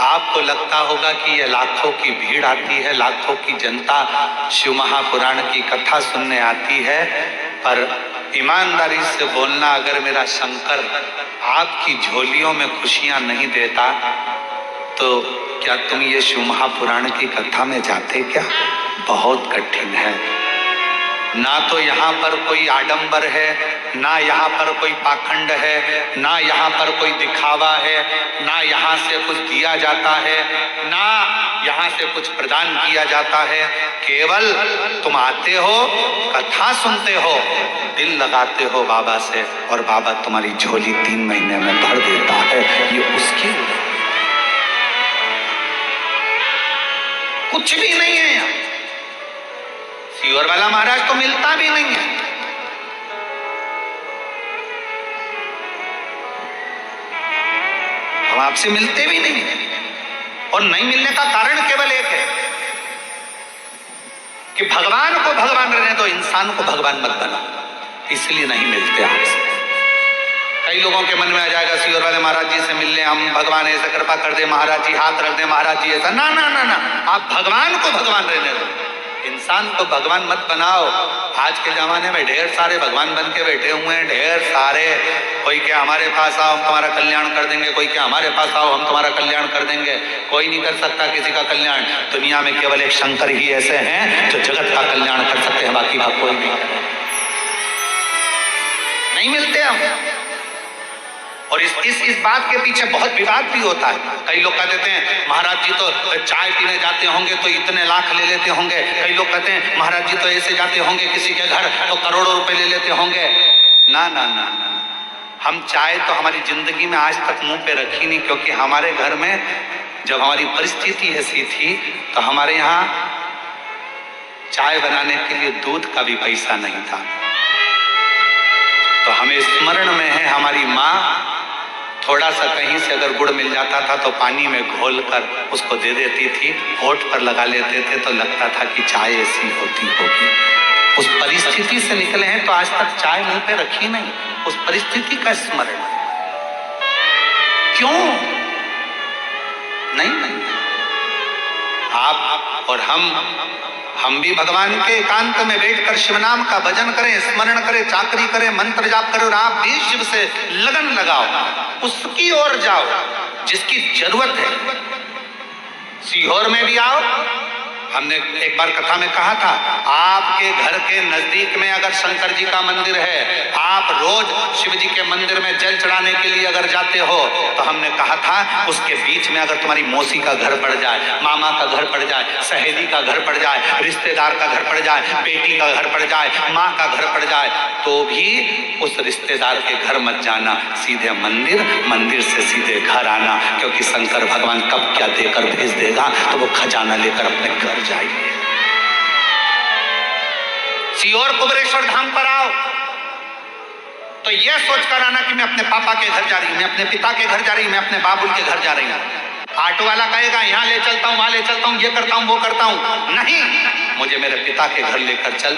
Speaker 3: आपको लगता होगा कि ये लाखों की भीड़ आती है, लाखों की जनता शिव महापुराण की कथा सुनने आती है, पर ईमानदारी से बोलना, अगर मेरा शंकर आपकी झोलियों में खुशियां नहीं देता तो क्या तुम ये शिव महापुराण की कथा में जाते क्या? बहुत कठिन है। ना तो यहाँ पर कोई आडंबर है, ना यहाँ पर कोई पाखंड है, ना यहाँ पर कोई दिखावा है, ना यहाँ से कुछ दिया जाता है, ना यहाँ से कुछ प्रदान किया जाता है। केवल तुम आते हो, कथा सुनते हो, दिल लगाते हो बाबा से, और बाबा तुम्हारी झोली 3 महीने में भर देता है। ये उसकी कुछ भी नहीं है यहाँ। सीवर वाला महाराज तो मिलता भी नहीं है। हम आपसे मिलते भी नहीं है, और नहीं मिलने का कारण केवल एक है कि भगवान को भगवान रहने दो, इंसान को भगवान मत बना, इसलिए नहीं मिलते आपसे। कई लोगों के मन में आ जाएगा सीवर वाले महाराज जी से मिल लें हम, भगवान ऐसा कृपा कर दे, महाराज जी हाथ रख दे, महाराज जी ऐसा। ना ना ना ना, आप भगवान को भगवान रहने दो, इंसान को भगवान मत बनाओ। आज के जमाने में ढेर सारे भगवान बन के बैठे हुए हैं, ढेर सारे। कोई क्या हमारे पास आओ हम तुम्हारा कल्याण कर देंगे, कोई क्या हमारे पास आओ हम तुम्हारा कल्याण कर देंगे। कोई नहीं कर सकता किसी का कल्याण। दुनिया में केवल एक शंकर ही ऐसे हैं जो जगत का कल्याण कर सकते हैं, बाकी का कोई नहीं। नहीं मिलते हम। और इस बात के पीछे बहुत विवाद भी होता है। कई लोग कह देते हैं महाराज जी तो चाय पीने जाते होंगे तो इतने लाख ले लेते होंगे। कई लोग कहते हैं महाराज जी तो ऐसे जाते होंगे किसी के घर तो करोड़ों रुपए ले लेते होंगे। ना ना ना ना, हम चाय तो हमारी जिंदगी में आज तक मुंह पे रखी नहीं, क्योंकि हमारे घर में जब हमारी परिस्थिति ऐसी थी तो हमारे यहाँ चाय बनाने के लिए दूध का भी पैसा नहीं था। तो हमें स्मरण में है हमारी माँ थोड़ा सा कहीं से अगर गुड़ मिल जाता था तो पानी में घोलकर उसको दे देती थी, होठ पर लगा लेते थे तो लगता था कि चाय ऐसी होती होगी। उस परिस्थिति से निकले हैं तो आज तक चाय मुंह पे रखी नहीं, उस परिस्थिति का स्मरण। क्यों नहीं, आप और हम भी भगवान के एकांत में बैठकर शिव नाम का भजन करें, स्मरण करें, चाकरी करें, मंत्र जाप करें और आप भी शिव से लगन लगाओ, उसकी ओर जाओ जिसकी जरूरत है। सीहोर में भी आओ। हमने एक बार कथा में कहा था, आपके घर के नजदीक में अगर शंकर जी का मंदिर है, आप रोज शिव जी के मंदिर में जल चढ़ाने के लिए अगर जाते हो, तो हमने कहा था उसके बीच में अगर तुम्हारी मौसी का घर पड़ जाए, मामा का घर पड़ जाए, सहेली का घर पड़ जाए, रिश्तेदार का घर पड़ जाए, बेटी का घर पड़ जाए, माँ का घर पड़ जाए, तो भी उस रिश्तेदार के घर मत जाना, सीधे मंदिर, मंदिर से सीधे घर आना, क्योंकि शंकर भगवान कब क्या देकर भेज देगा तो वो खजाना लेकर अपने घर जाइए। सीहोर कुबेरेश्वर धाम पर आओ तो यह सोचकर आना कि मैं अपने पापा के घर जा रही हूं, मैं अपने पिता के घर जा रही हूं, मैं अपने बाबुल के घर जा रही हूं। ऑटो वाला कहेगा यहाँ ले चलता हूं, वहां ले चलता हूं, ये करता हूं, वो करता हूं। नहीं, मुझे मेरे पिता के घर लेकर चल,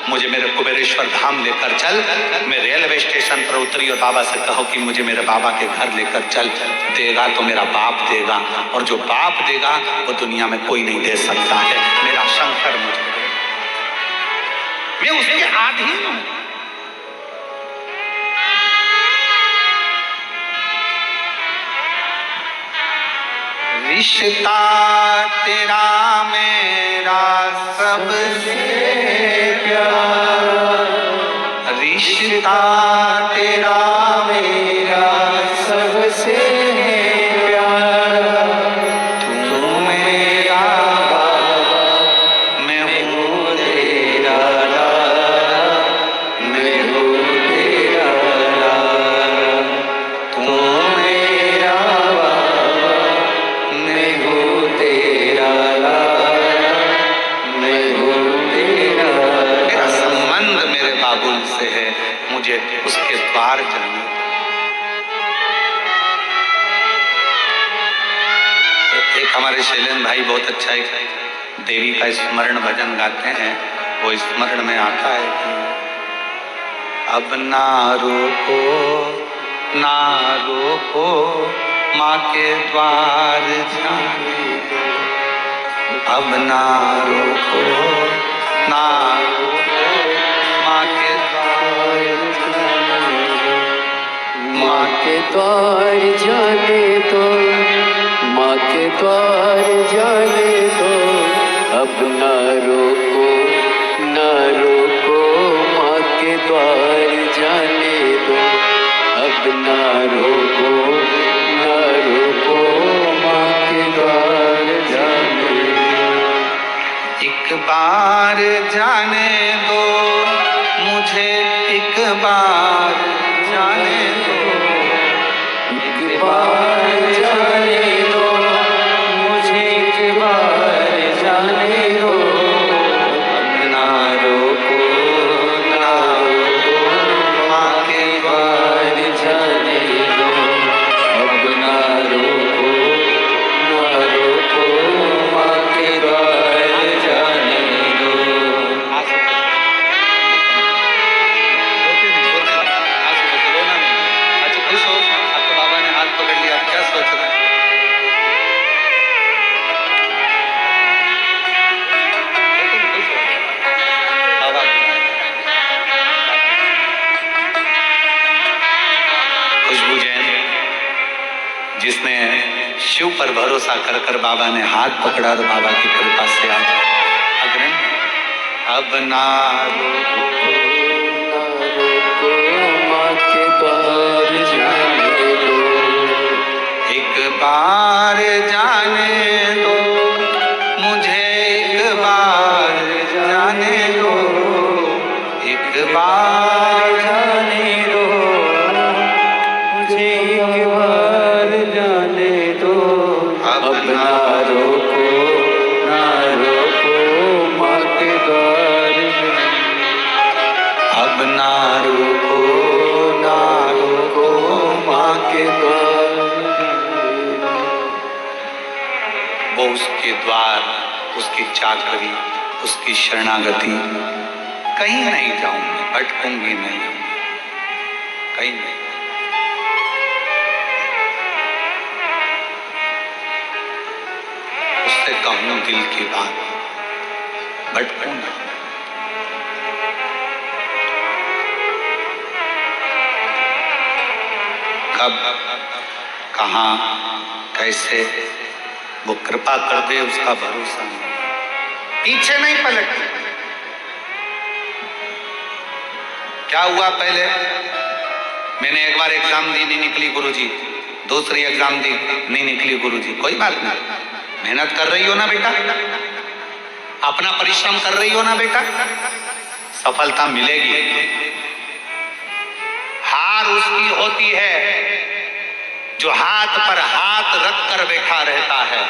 Speaker 3: मुझे मेरे कुबेरेश्वर धाम लेकर चल। मैं रेलवे स्टेशन पर उतरी और बाबा से कहो कि मुझे मेरे बाबा के घर लेकर चल। देगा तो मेरा बाप देगा, और जो बाप देगा वो दुनिया में कोई नहीं दे सकता है। मेरा शंकर मुझे, मैं उसके अधीन हूं। रिश्ता तेरा मेरा सबसे प्यारा, रिश्ता तेरा मेरा सबसे प्यारा, तू मेरा बाबा, मैं हूँ तेरा लाला, मैं हूँ तेरा लाला, तू मेरा बाबा, मैं हूँ तेरा लाला, मैं हूँ तेरा। मेरा संबंध मेरे बाबुल से है, मुझे उसके द्वार जाना। एक हमारे शैलेंद्र भाई बहुत अच्छा एक देवी का स्मरण भजन गाते हैं। वो स्मरण में आता है कि अब ना रोको, ना रोको, माँ के द्वार जाने दो। अब ना रोको, ना रोको, माँ के द्वार जाने दो।
Speaker 2: माँ के द्वार जाने दो, माँ के द्वार जाने दो। अब ना रोको, ना रोको, माँ के द्वार जाने दो। अब ना रोको, ना रोको, माँ के द्वार जाने दो।
Speaker 3: एक बार जाने दो मुझे, एक बार जाने दो,
Speaker 2: एक बार जाने दो मुझे, एक बार जाने दो।
Speaker 3: अब ना रोको, ना रोको, माँ के द्वार
Speaker 2: जाने दो। अब ना रोको, ना रोको, माँ के द्वार जाने दो।
Speaker 3: अच्छा खुश हो, आपके बाबा ने हाथ पकड़ लिया, आप क्या सोच रहे हैं? बाबा खुशबू जैन, जिसने शिव पर भरोसा कर कर बाबा ने हाथ पकड़ा और बाबा की कृपा से आज अग्रणी। अब ना रोको,
Speaker 2: ना रोको, माँ
Speaker 3: जाने दो, मुझे एक बार जाने दो, एक बार जाने दो,
Speaker 2: मुझे एक बार जाने दो।
Speaker 3: अब
Speaker 2: अब ना रोको माँ के द्वार में।
Speaker 3: अब ना रोको
Speaker 2: माँ के द्वार
Speaker 3: वो उसके द्वार, उसकी चाकरी, उसकी शरणागति, कहीं नहीं जाऊंगी, भटकूंगी नहीं, कहीं नहीं। उससे कहूं दिल की बात, भटकूं ना। कब, कहां, कैसे, वो कृपा कर दे, उसका भरोसा नहीं, पीछे नहीं पलटती। क्या हुआ पहले, मैंने एक बार एग्जाम दी, नहीं निकली गुरुजी, दूसरी एग्जाम दी, नहीं निकली गुरुजी, कोई बात नहीं, मेहनत कर रही हो ना बेटा, अपना परिश्रम कर रही हो ना बेटा, सफलता मिलेगी। हार उसकी होती है जो हाथ पर हाथ रखकर बैठा रहता है।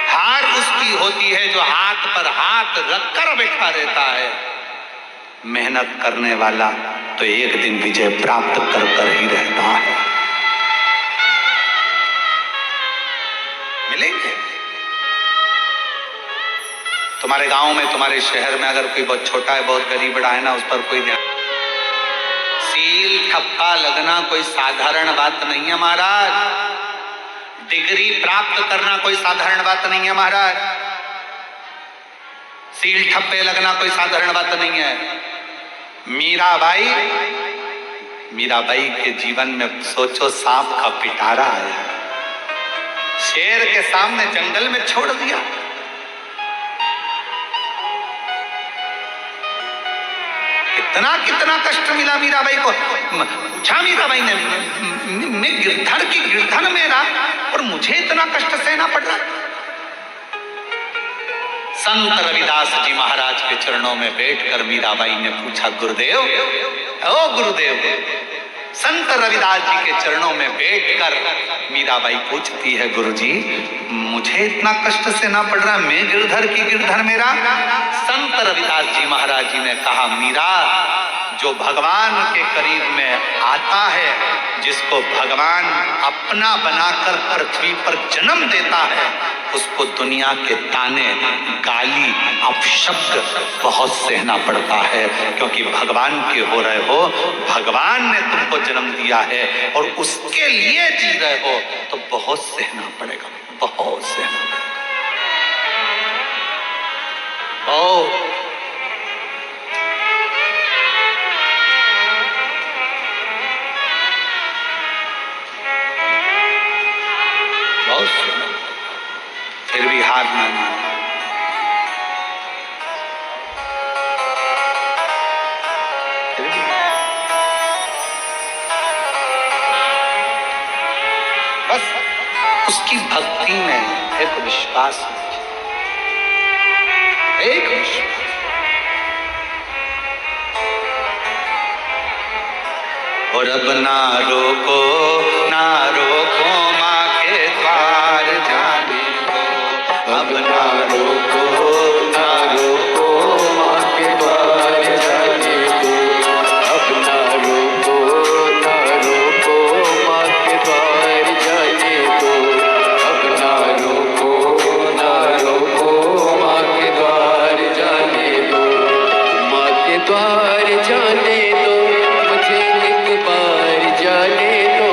Speaker 3: हार उसकी होती है जो हाथ पर हाथ रखकर बैठा रहता है। मेहनत करने वाला तो एक दिन विजय प्राप्त कर कर ही रहता है। मिलेंगे तुम्हारे गांव में, तुम्हारे शहर में अगर कोई बहुत छोटा है, बहुत गरीब बड़ा है ना, उस पर कोई ध्यान। सील ठप्पा लगना कोई साधारण बात नहीं है महाराज। डिग्री प्राप्त करना कोई साधारण बात नहीं है महाराज। सील ठप्पे लगना कोई साधारण बात नहीं है। मीराबाई के जीवन में सोचो, सांप का पिटारा आया, शेर के सामने जंगल में छोड़ दिया। कितना कष्ट मिला मीराबाई को। पूछा मीराबाई ने, मैं गिरधर की गिरधन मेरा, और मुझे इतना कष्ट सहना पड़ रहा। संत रविदास जी महाराज के चरणों में बैठकर मीराबाई ने पूछा, गुरुदेव, ओ गुरुदेव। संत रविदास जी के चरणों में बैठकर मीराबाई पूछती है, गुरुजी मुझे इतना कष्ट सहना पड़ रहा, मैं गिरधर की गिरधर मेरा। संत रविदास जी महाराज जी ने कहा, मीरा, जो भगवान के करीब में आता है, जिसको भगवान अपना बनाकर पृथ्वी पर जन्म देता है, उसको दुनिया के ताने, गाली, अपशब्द बहुत सहना पड़ता है, क्योंकि भगवान के हो रहे हो, भगवान ने तुमको जन्म दिया है और उसके लिए जी रहे हो, तो बहुत सहना पड़ेगा, बहुत सहना पड़ेगा। बहुत सहना, फिर भी हार ना मानो। बस उसकी भक्ति में एक विश्वास, एक विश्वास। और अब ना रोको माँ के द्वार जाने दो, अब ना रोको
Speaker 2: माँ के द्वार जाने दो। अब ना रोको माँ के द्वार जाने दो। अब ना रोको माँ के द्वार जाने दो। माँ के द्वार जाने दो, मुझे एक बार जाने दो।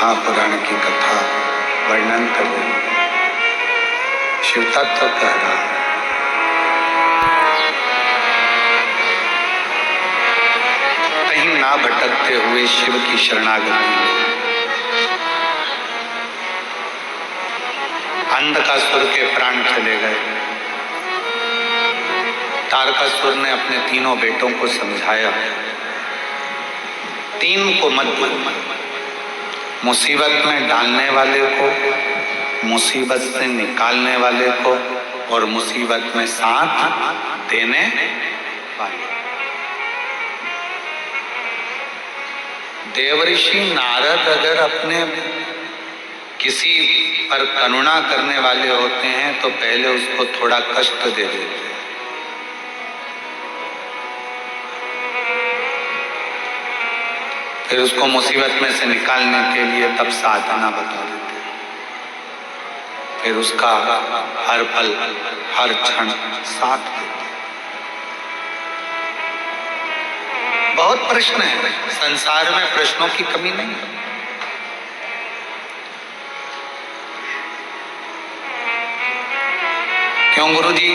Speaker 3: महापुराण की कथा वर्णन कर रहे हैं। शिव तत्व कह रहा है। कहीं ना भटकते हुए शिव की शरणागति। अंधकासुर के प्राण चले गए। तारकासुर ने अपने तीनों बेटों को समझाया, तीन को मत दो, मुसीबत में डालने वाले को, मुसीबत से निकालने वाले को और मुसीबत में साथ देने वाले। देवऋषि नारद अगर अपने किसी पर करुणा करने वाले होते हैं तो पहले उसको थोड़ा कष्ट दे देते हैं, फिर उसको मुसीबत में से निकालने के लिए तब साधना बता देते हैं, फिर उसका हर पल हर क्षण साथ देते हैं। बहुत प्रश्न है, संसार में प्रश्नों की कमी नहीं है। क्यों गुरुजी?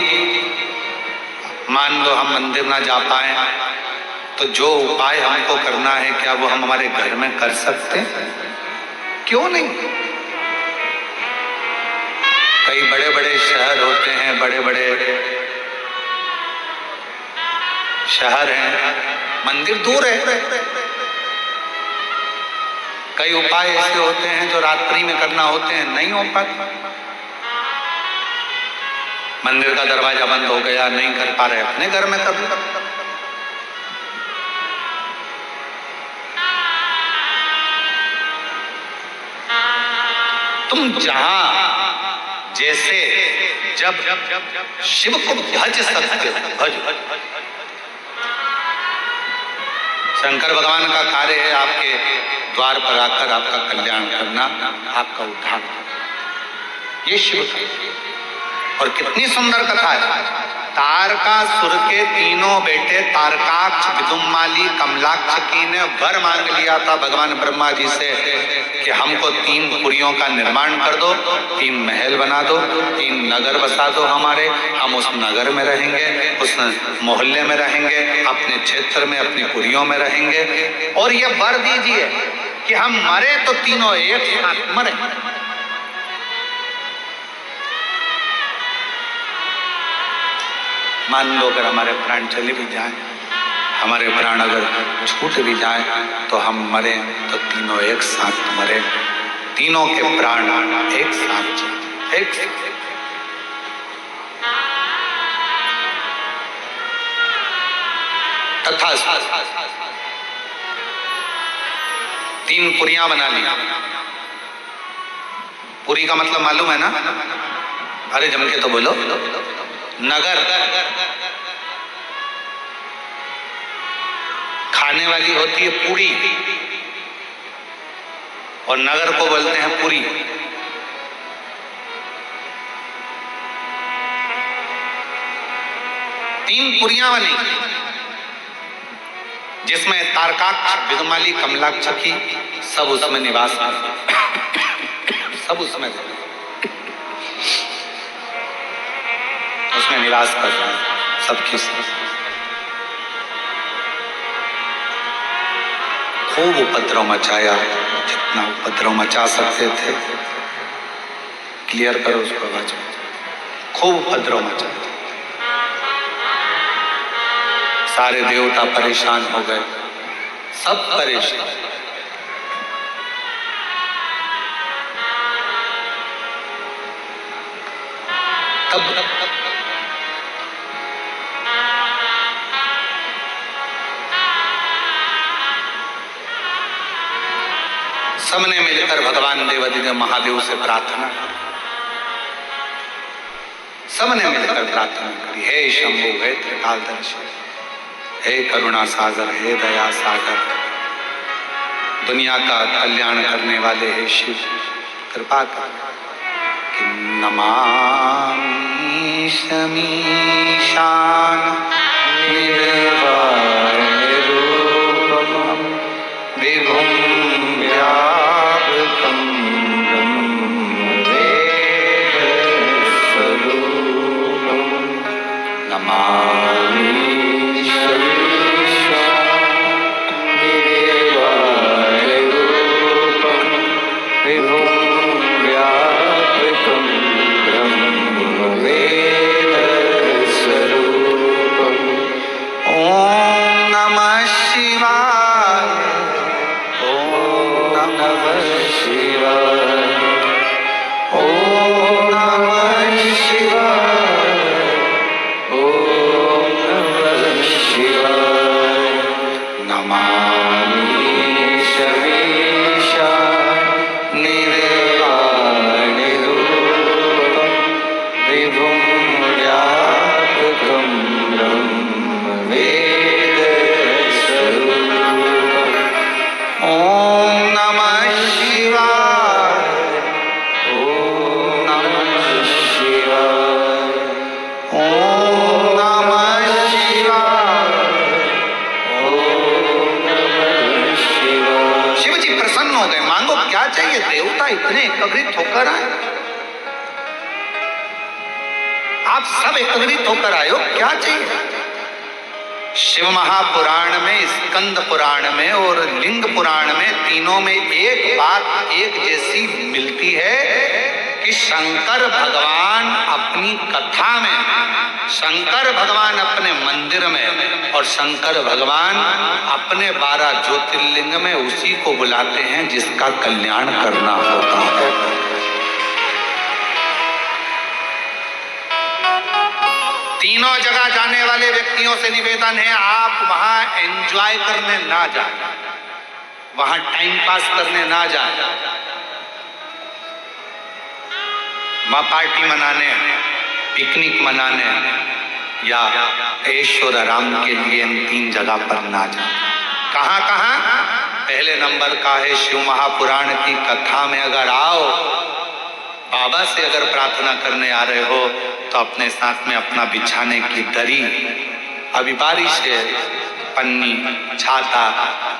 Speaker 3: मान लो हम मंदिर ना जा पाए तो जो उपाय हमको करना है क्या वो हम हमारे घर में कर सकते हैं? क्यों नहीं? कई बड़े बड़े शहर होते हैं, बड़े बड़े शहर हैं, मंदिर दूर है। कई उपाय ऐसे होते हैं जो रात्रि में करना होते हैं, नहीं हो पाते। मंदिर का दरवाजा बंद हो गया, नहीं कर पा रहे, अपने घर में कर लो। तुम जहां जैसे जब शिव को भज सकते हो, भज। शंकर भगवान का कार्य है आपके द्वार पर आकर आपका कल्याण करना, आपका उद्धार। ये शिव का, और कितनी सुंदर कथा है। तारकासुर के तीनों बेटे तारकाक्ष, विदुम्माली, कमलाक्ष की ने वर मांग लिया था भगवान ब्रह्मा जी से कि हमको 3 पुरियों का निर्माण कर दो, 3 महल बना दो, 3 नगर बसा दो हमारे, हम उस नगर में रहेंगे, उस मोहल्ले में रहेंगे, अपने क्षेत्र में अपनी पुरियों में रहेंगे, और ये वर दीजिए कि हम मरे तो तीनों एक साथ मरे। मान लो अगर हमारे प्राण चले भी जाएं, हमारे प्राण अगर छूट भी जाएं तो हम मरे तो तीनों एक साथ मरे, तीनों के प्राण एक साथ चले, एक साथ। तथा 3 पुरियां बना ली। पुरी का मतलब मालूम है ना? अरे जम के तो बोलो। नगर खाने वाली होती है पूरी, और नगर को बोलते हैं पुरी। तीन पुरियां बनी जिसमें तारकाक्ष, विदुमाली, कमलाक्ष की सब उसमें निवास सब उसमें निवास कर रहे हैं, सबकी खूब उपद्रव मचाया, जितना उपद्रव मचा सकते थे। क्लियर करो उसको आवाज में। खूब उपद्रव मचाया, सारे देवता परेशान हो गए, सब परेशान। तब सबने मिलकर भगवान देवादिदेव महादेव से प्रार्थना की। सबने मिलकर प्रार्थना करी, हे शंभु, हे त्रिकालदर्शी, हे करुणा सागर, हे दया सागर, दुनिया का कल्याण करने वाले हे शिव, कृपा कर कि नमामि शमीशान निर्वाण रूपम विभुम व्यापकम पता इतने एकत्रित होकर आए, आप सब एकत्रित होकर आए हो, क्या चाहिए? शिव महापुराण में, स्कंद पुराण में और लिंग पुराण में, तीनों में एक बात एक जैसी मिलती है कि शंकर भगवान अपनी कथा में, शंकर भगवान अपने मंदिर में और शंकर भगवान अपने 12 ज्योतिर्लिंग में उसी को बुलाते हैं जिसका कल्याण करना होता है। तीनों जगह जाने वाले व्यक्तियों से निवेदन है, आप वहां एंजॉय करने ना जाए, वहां टाइम पास करने ना जाए, वहां पार्टी मनाने, पिकनिक मनाने या ऐश्वर्य आराम के लिए इन 3 जगह पर ना जाए। कहां कहां? पहले नंबर का है शिव महापुराण की कथा में अगर आओ, बाबा से अगर प्रार्थना करने आ रहे हो तो अपने साथ में अपना बिछाने की दरी, अभी बारिश है, पन्नी, छाता,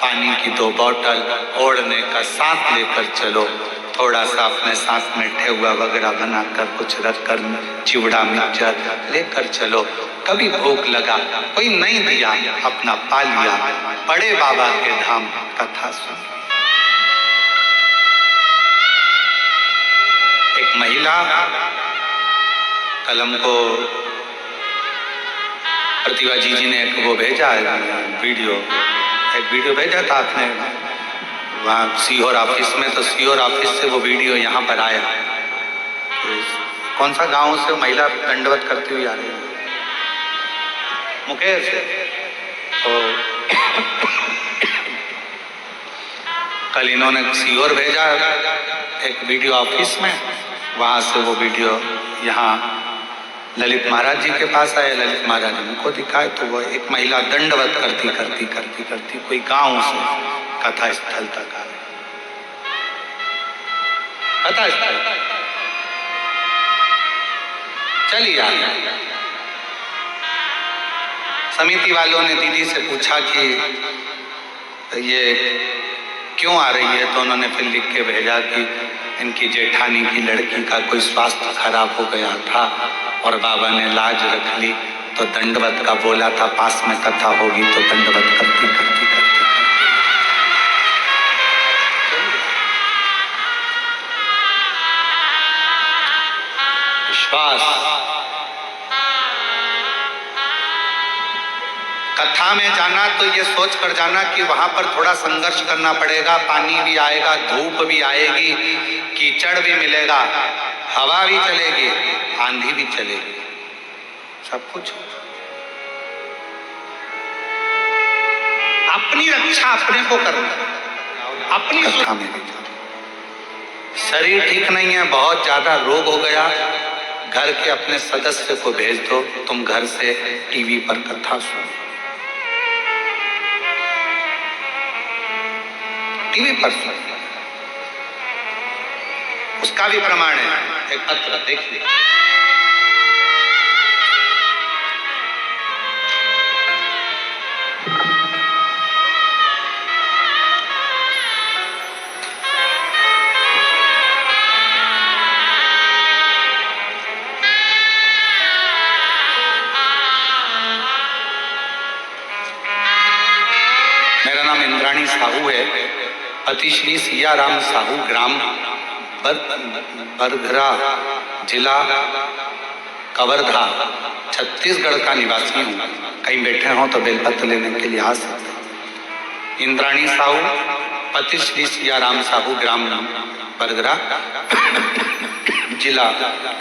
Speaker 3: पानी की 2 बोतल, ओढ़ने का साथ लेकर चलो, थोड़ा सा अपने साथ में ठेहुआ वगैरह बनाकर कुछ रख कर चिवड़ा मिक्सचर लेकर चलो। कभी भूख लगा, कोई नहीं दिया, अपना पा लिया, बड़े बाबा के धाम कथा सुन। एक महिला कलम को प्रतिभा जी ने एक वो भेजा है वीडियो, एक वीडियो भेजा था आपने वहाँ सीहोर ऑफिस में, तो सीहोर ऑफिस से वो वीडियो यहाँ पर आया। तो कौन सा गांव से महिला दंडवत करती हुई आ रही है? मुकेर से। तो कल इन्होंने सीहोर भेजा एक वीडियो ऑफिस में, वहाँ से वो वीडियो यहाँ ललित महाराज जी के पास आए, ललित महाराज जी उनको दिखाए, तो वो एक महिला दंडवत करती करती करती करती कोई गांव से कथा स्थल तक आ गई। कथा स्थल चलिए आ गई। समिति वालों ने दीदी से पूछा कि ये क्यों आ रही है, तो उन्होंने फिर लिख के भेजा कि इनकी जेठानी की लड़की का कोई स्वास्थ्य खराब हो गया था और बाबा ने लाज रख ली, तो दंडवत का बोला था, पास में कथा होगी तो दंडवत करती करती करती। विश्वास, कथा में जाना तो ये सोच कर जाना कि वहां पर थोड़ा संघर्ष करना पड़ेगा, पानी भी आएगा, धूप भी आएगी, कीचड़ भी मिलेगा, हवा भी चलेगी, आंधी भी चलेगी, सब कुछ। अपनी रक्षा अपने को करना, अपनी कथा में। शरीर ठीक नहीं है, बहुत ज्यादा रोग हो गया, घर के अपने सदस्य को भेज दो, तुम घर से टीवी पर कथा सुनो, टीवी पर सुनो, उसका भी प्रमाण है। एक पत्र देखिए, मेरा नाम इंद्राणी साहू है, पति श्री सियाराम साहू, ग्राम बरघरा, जिला कवर्धा, छत्तीसगढ़ का निवासी हूँ। कहीं बैठे हों तो बेलपत्र लेने के लिए आ सकते हैं। इंद्राणी साहू, पति श्री सियाराम साहू, ग्राम बरघरा, जिला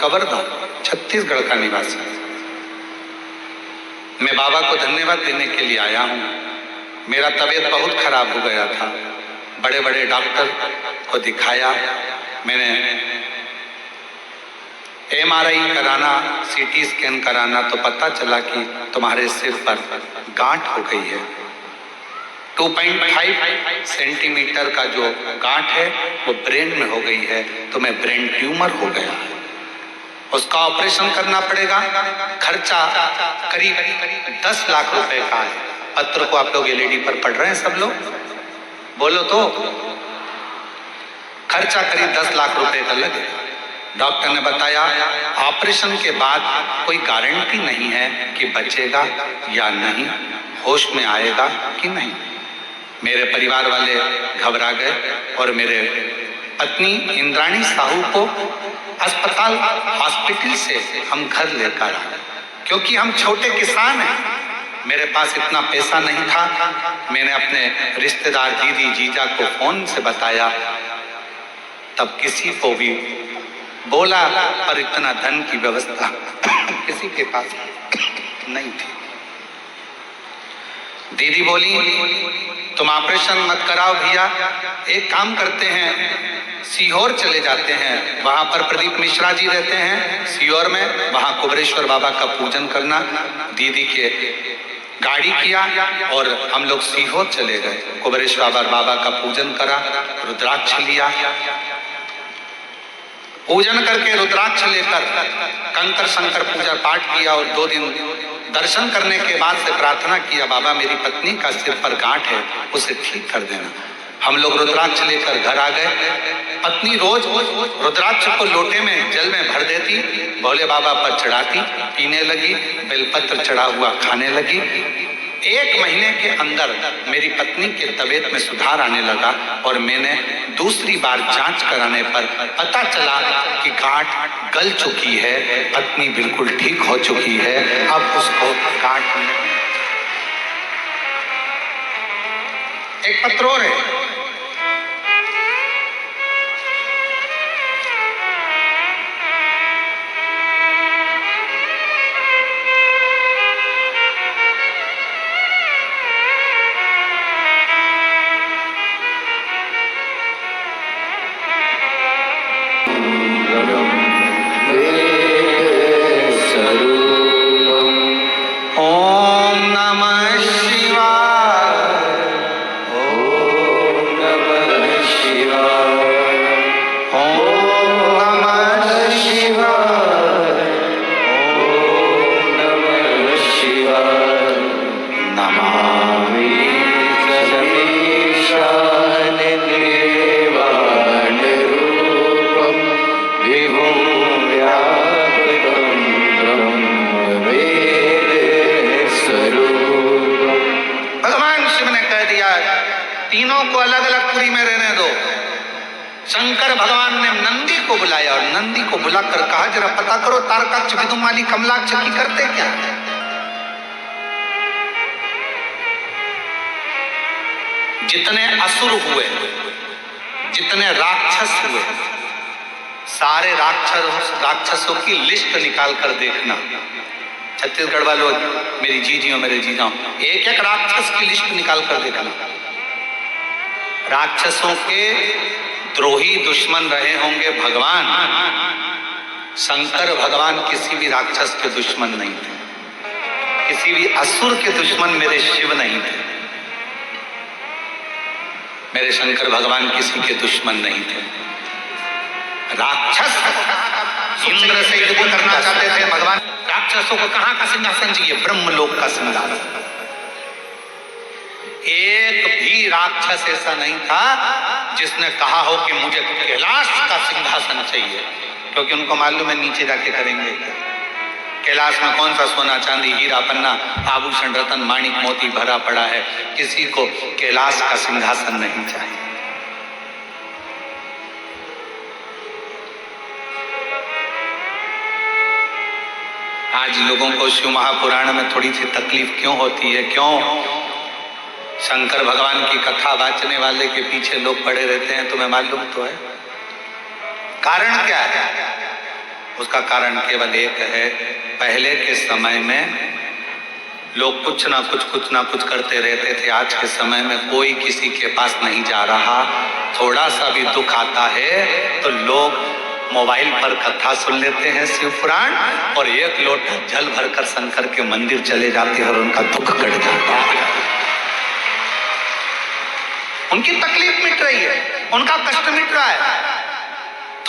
Speaker 3: कवर्धा, छत्तीसगढ़ का निवासी। मैं बाबा को धन्यवाद देने के लिए आया हूँ। मेरा तबीयत बहुत खराब हो गया था, बड़े बड़े डॉक्टर को दिखाया, मैंने MRI कराना, CT स्कैन कराना, तो पता चला कि तुम्हारे सिर पर गांठ हो गई है। 2.5 सेंटीमीटर का जो गांठ है वो ब्रेन में हो गई है, तुम्हें ब्रेन ट्यूमर हो गया है, उसका ऑपरेशन करना पड़ेगा। खर्चा करीब 10 लाख रुपए का है। पत्र को आप लोग LED पर पढ़ रहे हैं सब लोग, बोलो तो खर्चा करीब 10 लाख रुपए का लगेगा। डॉक्टर ने बताया ऑपरेशन के बाद कोई गारंटी नहीं है कि बचेगा या नहीं, होश में आएगा कि नहीं। मेरे परिवार वाले घबरा गए और मेरे पत्नी इंद्राणी साहू को अस्पताल हॉस्पिटल से हम घर लेकर आए। क्योंकि हम छोटे किसान हैं, मेरे पास इतना पैसा नहीं था। मैंने अपने रिश्तेदार दीदी जीजा को फोन से बताया, तब किसी को भी बोला, पर इतना धन की व्यवस्था किसी के पास नहीं थी। दीदी बोली तुम ऑपरेशन मत कराओ भैया, एक काम करते हैं सीहोर चले जाते हैं, वहां पर प्रदीप मिश्रा जी रहते हैं सीहोर में, वहां कुबेरेश्वर बाबा का पूजन करना। दीदी के गाड़ी किया और हम लोग सीहोर चले गए। कुबेरेश्वर बाबा का पूजन करा, रुद्राक्ष लिया, पूजन करके रुद्राक्ष लेकर कंकर शंकर पूजा पाठ किया और 2 दिन दर्शन करने के बाद से प्रार्थना किया, बाबा मेरी पत्नी का सिर पर गांठ है, उसे ठीक कर देना। हम लोग रुद्राक्ष लेकर घर आ गए। पत्नी रोज रुद्राक्ष को लोटे में जल में भर देती, भोले बाबा पर चढ़ाती, पीने लगी, बेलपत्र चढ़ा हुआ खाने लगी। 1 महीने के अंदर मेरी पत्नी के तबीयत में सुधार आने लगा और मैंने दूसरी बार जांच कराने पर पता चला कि गांठ गल चुकी है, पत्नी बिल्कुल ठीक हो चुकी है। अब उसको गांठ एक पत्र और है, शंकर भगवान ने नंदी को बुलाया और नंदी को बुलाकर कहा जरा पता करो तारकाक्ष विदुमाली कमलाक्ष की करते क्या। जितने असुर हुए, जितने राक्षस हुए, सारे राक्षसों की लिस्ट निकाल कर देखना। छत्तीसगढ़ वालों, मेरी जीजियों मेरे जीजाओं, एक एक राक्षस की लिस्ट निकाल कर देखना। राक्षसों के द्रोही दुश्मन रहे होंगे भगवान, शंकर भगवान किसी भी राक्षस के दुश्मन नहीं थे, किसी भी असुर के दुश्मन मेरे शिव नहीं थे, मेरे शंकर भगवान किसी के दुश्मन नहीं थे। राक्षस इंद्र से युद्ध करना चाहते थे भगवान, राक्षसों को कहां का सिंहासन चाहिए? ब्रह्मलोक का सिंहासन। एक भी राक्षस ऐसा नहीं था जिसने कहा हो कि मुझे कैलाश का सिंहासन चाहिए, क्योंकि उनको मालूम है नीचे जाके करेंगे क्या। कैलाश में कौन सा सोना चांदी हीरा पन्ना आभूषण रतन माणिक मोती भरा पड़ा है, किसी को कैलाश का सिंहासन नहीं चाहिए। आज लोगों को शिव महापुराण में थोड़ी सी तकलीफ क्यों होती है? क्यों? शंकर भगवान की कथा वाचने वाले के पीछे लोग पड़े रहते हैं, तुम्हें मालूम तो है। कारण क्या है? उसका कारण केवल एक है, पहले के समय में लोग कुछ ना कुछ करते रहते थे। आज के समय में कोई किसी के पास नहीं जा रहा। थोड़ा सा भी दुख आता है तो लोग मोबाइल पर कथा सुन लेते हैं शिव पुराण, और 1 लोटा जल भरकर शंकर के मंदिर चले जाते हैं और उनका दुख कट जाता है। उनकी तकलीफ मिट रही है, उनका कष्ट मिट रहा है।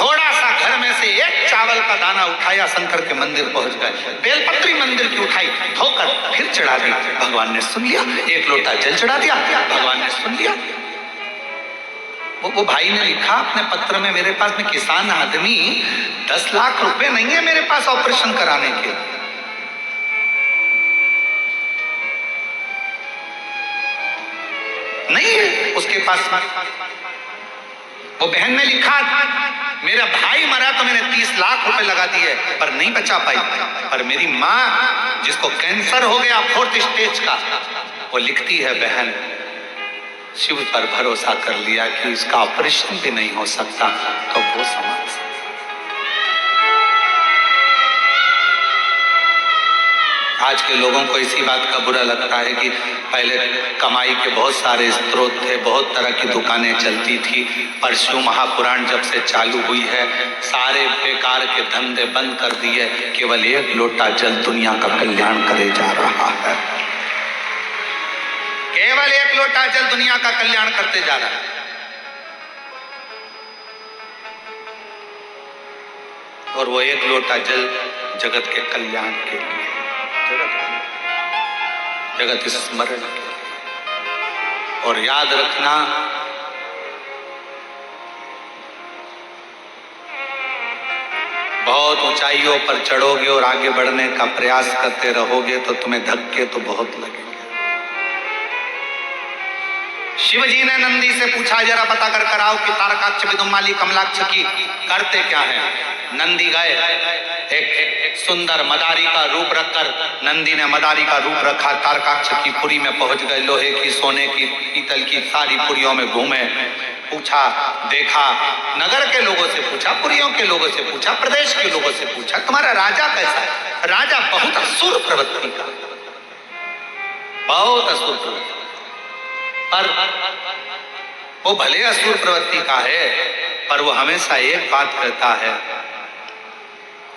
Speaker 3: थोड़ा सा घर में से 1 चावल का दाना उठाया, शंकर के मंदिर पहुंच गए, बेलपत्री मंदिर की उठाई, धोकर फिर चढ़ा दी, भगवान ने सुन लिया। 1 लोटा जल चढ़ा दिया, भगवान ने सुन लिया। वो भाई ने लिखा अपने पत्र में, मेरे पास में किसान आदमी, 10 लाख रुपए नहीं है मेरे पास ऑपरेशन कराने के। नहीं है उसके पास। वो बहन ने लिखा, मेरा भाई मरा तो मैंने 30 लाख रुपए लगा दिए पर नहीं बचा पाई। पर मेरी माँ जिसको कैंसर हो गया 4th स्टेज का, वो लिखती है, बहन शिव पर भरोसा कर लिया कि इसका ऑपरेशन भी नहीं हो सकता तो वो समाज से। आज के लोगों को इसी बात का बुरा लगता है कि पहले कमाई के बहुत सारे स्रोत थे, बहुत तरह की दुकानें चलती थी, पर शिव महापुराण जब से चालू हुई है सारे बेकार के धंधे बंद कर दिए। केवल एक लोटा जल दुनिया का कल्याण करे जा रहा है। केवल एक लोटा जल दुनिया का कल्याण करते जा रहा है। और वो एक लोटा जल जगत के कल्याण के लिए, जगत स्मरण के लिए। और याद रखना, बहुत ऊंचाइयों पर चढ़ोगे और आगे बढ़ने का प्रयास करते रहोगे तो तुम्हें धक्के तो बहुत लगेंगे। शिवजी ने नंदी से पूछा, जरा पता कर कराओ कि तारकाक्ष विदुमाली कमलाक्ष की करते क्या है। नंदी गए, एक सुंदर मदारी का रूप रखकर नंदी ने मदारी का रूप रखा, तारकाक्ष की पुरी में पहुंच गए। लोहे की, सोने की, पीतल की सारी पुरियों में घूमे, पूछा, देखा, नगर के लोगों से पूछा, पुरियों के लोगों से पूछा, प्रदेश के लोगों से पूछा, तुम्हारा राजा कैसा है। राजा बहुत असुर प्रवृत्ति का, बहुत असुर प्रवृत्ति, पर वो भले असुर प्रवृत्ति का है पर वो हमेशा एक बात कहता है,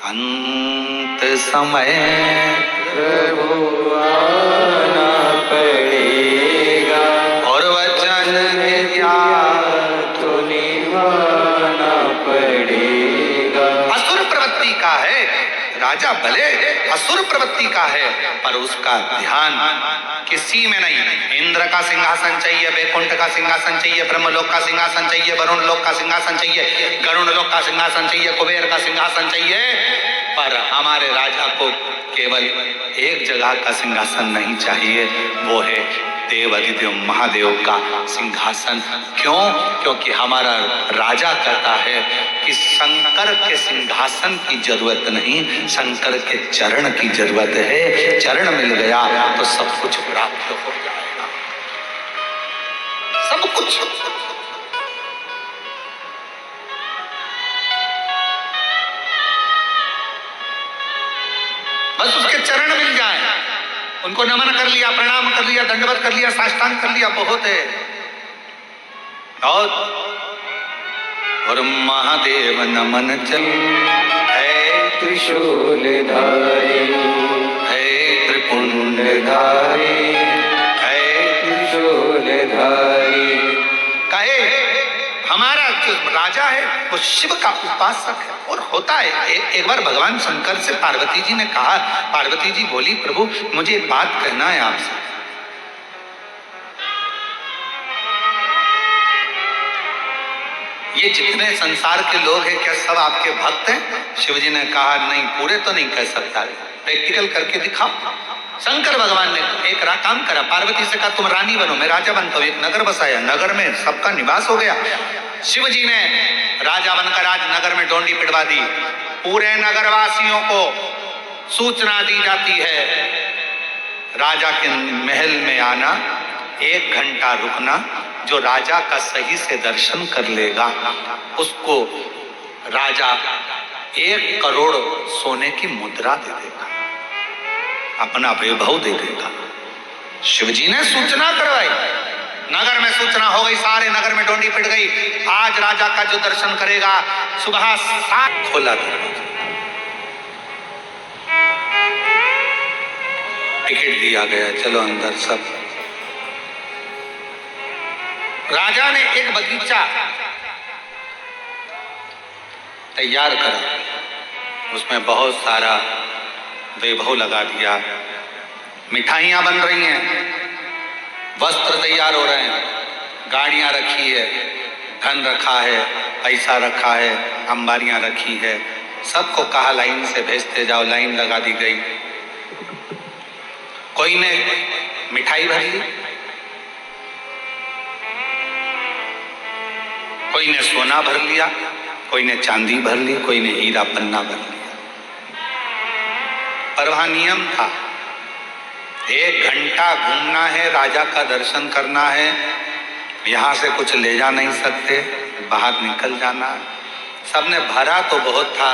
Speaker 3: अंत समय प्रभु आना पड़ेगा और वचन दिया तो निभाना पड़ेगा। असुर प्रवृत्ति का है राजा, भले असुर प्रवृत्ति का है पर उसका ध्यान किसी में नहीं। इंद्र का सिंहासन चाहिए, वैकुंठ का सिंहासन चाहिए, ब्रह्मलोक का सिंहासन चाहिए, वरुण लोक का सिंहासन चाहिए, गरुण लोक का सिंहासन चाहिए, कुबेर का सिंहासन चाहिए, पर हमारे राजा को केवल एक जगह का सिंहासन नहीं चाहिए, वो है देवाधिदेव महादेव का सिंहासन। क्यों? क्योंकि हमारा राजा कहता है कि शंकर के सिंहासन की जरूरत नहीं, शंकर के चरण की जरूरत है। चरण मिल गया तो सब कुछ प्राप्त हो जाएगा, सब कुछ। बस उसके चरण मिल जाए, उनको नमन कर लिया, प्रणाम कर लिया, दंडवत कर लिया, साष्टांग कर लिया, बहुत है। और महादेव नमन चल, है त्रिशूलधारी, है त्रिपुंडधारी, है त्रिशूलधारी। कहे हमारा जो राजा है वो शिव का उपासक है। और होता है, एक बार भगवान शंकर से पार्वती जी ने कहा, पार्वती जी बोली, प्रभु मुझे एक बात कहना है आपसे। ये जितने संसार के लोग हैं क्या सब आपके भक्त हैं? शिव जी ने कहा, नहीं, पूरे तो नहीं कह सकता, प्रैक्टिकल करके दिखाओ। शंकर भगवान ने एक काम करा, पार्वती से कहा तुम रानी बनो, मैं राजा बनता हूं। एक नगर बसाया, नगर में सबका निवास हो गया। शिव जी ने राजा बनकर आज नगर में डोंडी पिटवा दी। पूरे नगरवासियों को सूचना दी जाती है, राजा के महल में आना, 1 घंटा रुकना, जो राजा का सही से दर्शन कर लेगा उसको राजा 1 करोड़ सोने की मुद्रा दे देगा, अपना वैभव दे देगा। शिवजी ने सूचना करवाई, नगर में सूचना हो गई, सारे नगर में डोंडी पिट गई। आज राजा का जो दर्शन करेगा सुबह 7 खोला दरवाजा, टिकट दिया गया, चलो अंदर सब। राजा ने एक बगीचा तैयार करा, उसमें बहुत सारा वैभव लगा दिया, मिठाइयां बन रही हैं, वस्त्र तैयार हो रहे हैं, गाड़ियां रखी है, धन रखा है, पैसा रखा है, अंबारियां रखी है, सबको कहा लाइन से भेजते जाओ। लाइन लगा दी गई। कोई ने मिठाई भर ली, कोई ने सोना भर लिया, कोई ने चांदी भर ली, कोई ने हीरा पन्ना भर लिया। पर वहां नियम था, 1 घंटा घूमना है, राजा का दर्शन करना है, यहां से कुछ ले जा नहीं सकते, बाहर निकल जाना। सबने भरा तो बहुत था,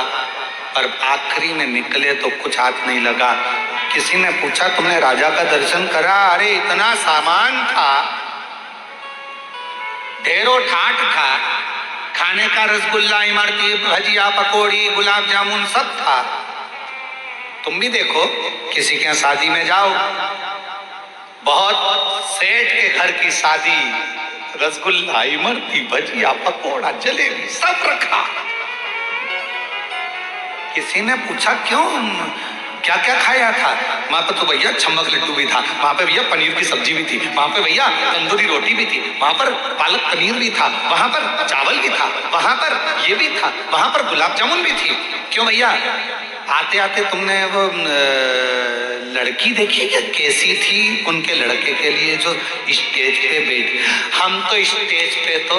Speaker 3: पर आखिरी में निकले तो कुछ हाथ नहीं लगा। किसी ने पूछा तुमने राजा का दर्शन करा? अरे इतना सामान था, ढेरों ठाट था, खाने का रसगुल्ला, इमरती, भजिया, पकौड़ी, गुलाब जामुन सब था। तुम भी देखो, किसी के शादी में जाओ, बहुत सेठ के घर की शादी, रसगुल्ला, इमरती, भजिया, पकौड़ा, जलेबी सब रखा। किसी ने पूछा क्यों, क्या क्या खाया था? वहां पर तो भैया छम्मक लड्डू भी था, वहां पे भैया पनीर की सब्जी भी थी, वहां पे भैया तंदूरी रोटी भी थी, वहां पर पालक पनीर भी था, वहां पर चावल भी था, वहां पर ये भी था, वहां पर गुलाब जामुन भी थी। क्यों भैया? आते आते तुमने वो लड़की देखी क्या कैसी थी उनके लड़के के लिए जो स्टेज पे बैठी? हम तो स्टेज पे तो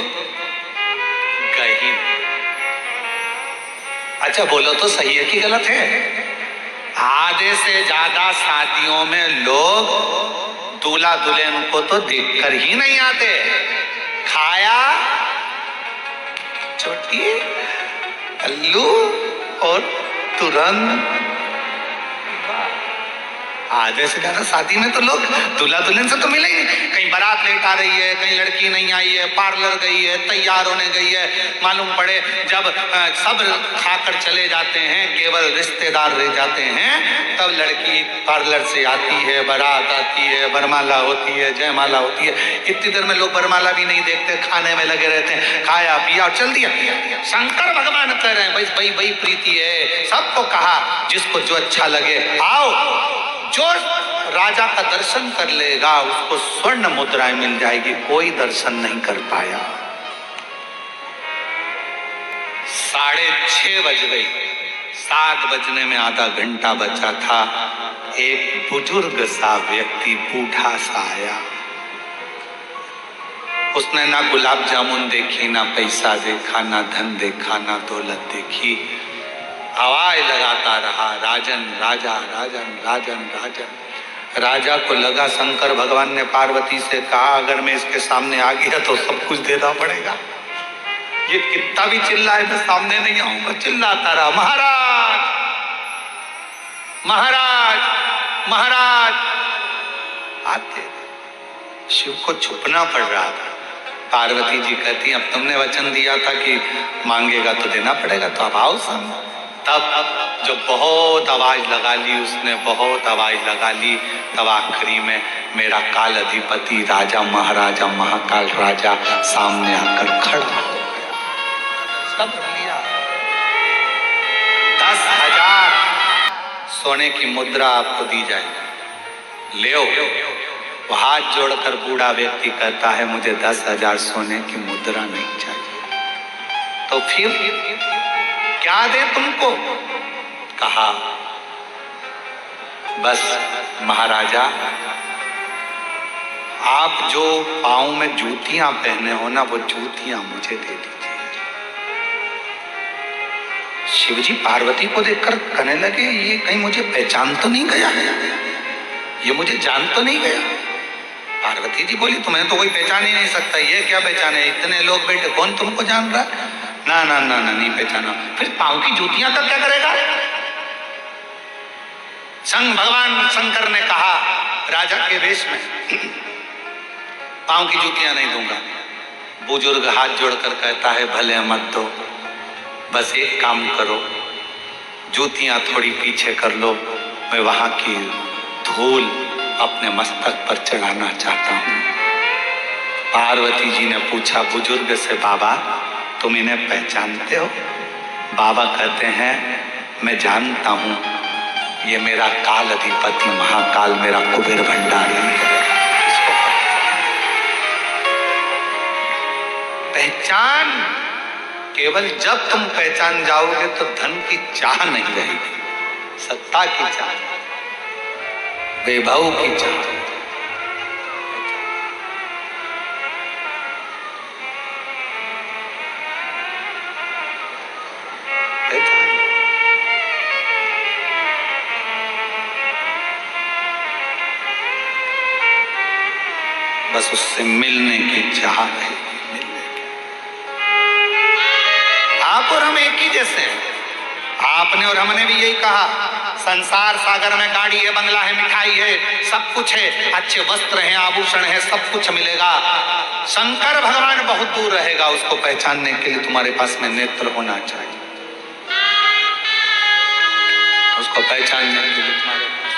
Speaker 3: गए ही। अच्छा बोलो तो सही है कि गलत है? आधे से ज्यादा शादियों में लोग दूल्हा दुल्हन को तो देखकर ही नहीं आते। खाया छोटी अल्लू और तुरंत। आधे से ज्यादा शादी में तो लोग दूल्हा दुल्हन से तो मिले ही नहीं। कहीं बारात लेट आ रही है, कहीं लड़की नहीं आई है, पार्लर गई है, तैयार होने गई है, मालूम पड़े जब सब खाकर चले जाते हैं, केवल रिश्तेदार रह जाते हैं, तब लड़की पार्लर से आती है, बारात आती है, वरमाला होती है, जयमाला होती है। इतनी देर में लोग वरमाला भी नहीं देखते, खाने में लगे रहते हैं, खाया पिया और चल दिया। शंकर भगवान कह रहे हैं भाई वही प्रीति है। सबको कहा जिसको जो अच्छा लगे आओ, जो राजा का दर्शन कर लेगा उसको स्वर्ण मुद्राएं मिल जाएगी। कोई दर्शन नहीं कर पाया। 6:30 बज गई, 7 बजने में आधा घंटा बचा था। एक बुजुर्ग सा व्यक्ति बूढ़ा सा आया। उसने ना गुलाब जामुन देखी, ना पैसा देखा, ना धन देखा, ना दौलत देखी। आवाज लगाता रहा, राजन राजा, राजन राजन राजन। राजा को लगा शंकर भगवान ने पार्वती से कहा अगर मैं इसके सामने आ गया तो सब कुछ देना पड़ेगा। ये कितना भी चिल्लाए मैं सामने नहीं आऊंगा। चिल्लाता रहा, महाराज महाराज महाराज। आते शिव को छुपना पड़ रहा था। पार्वती जी कहती अब तुमने वचन दिया था कि मांगेगा तो देना पड़ेगा, तो अब आओ सामने। तब जो बहुत आवाज लगा ली उसने, बहुत आवाज लगा ली, तब आखिरी में मेरा काल अधिपति राजा महाराजा महाकाल राजा सामने आकर खड़ा हो गया। सब लिया। 10,000 सोने की मुद्रा आपको दी जाएगी, ले वो हाथ जोड़कर बूढ़ा व्यक्ति कहता है मुझे 10,000 सोने की मुद्रा नहीं चाहिए। तो फिर क्या दे तुमको? कहा बस महाराजा आप जो पांव में जूतियां पहने हो ना, वो जूतियां मुझे दे दीजिए। शिवजी पार्वती को देखकर कहने लगे ये कहीं मुझे पहचान तो नहीं गया है, ये मुझे जान तो नहीं गया। पार्वती जी बोली तुम्हें तो कोई पहचान ही नहीं सकता, ये क्या पहचाने, इतने लोग बैठे कौन तुमको जान रहा है? ना ना ना ना नहीं पहचाना। फिर पांव की जूतियां का क्या करेगा? भगवान शंकर ने कहा राजा के वेश में पांव की जूतियां नहीं दूंगा। बुजुर्ग हाथ जोड़कर कहता है भले मत दो, बस एक काम करो जूतियां थोड़ी पीछे कर लो, मैं वहां की धूल अपने मस्तक पर चढ़ाना चाहता हूं। पार्वती जी ने पूछा बुजुर्ग से बाबा तुम इन्हें पहचानते हो? बाबा कहते हैं मैं जानता हूं, ये मेरा काल अधिपति महाकाल मेरा कुबेर भंडारी है। पहचान केवल जब तुम पहचान जाओगे तो धन की चाह नहीं रहेगी, सत्ता की चाह, वैभव की चाह। बस उससे मिलने की चाह है। आप और हम एक ही जैसे हैं। आपने और हमने भी यही कहा, संसार सागर में गाड़ी है, बंगला है, मिठाई है, सब कुछ है, अच्छे वस्त्र हैं, आभूषण है, सब कुछ मिलेगा। शंकर भगवान बहुत दूर रहेगा, उसको पहचानने के लिए तुम्हारे पास में नेत्र होना चाहिए। उसको पहचानने के लिए तुम्हारे पास,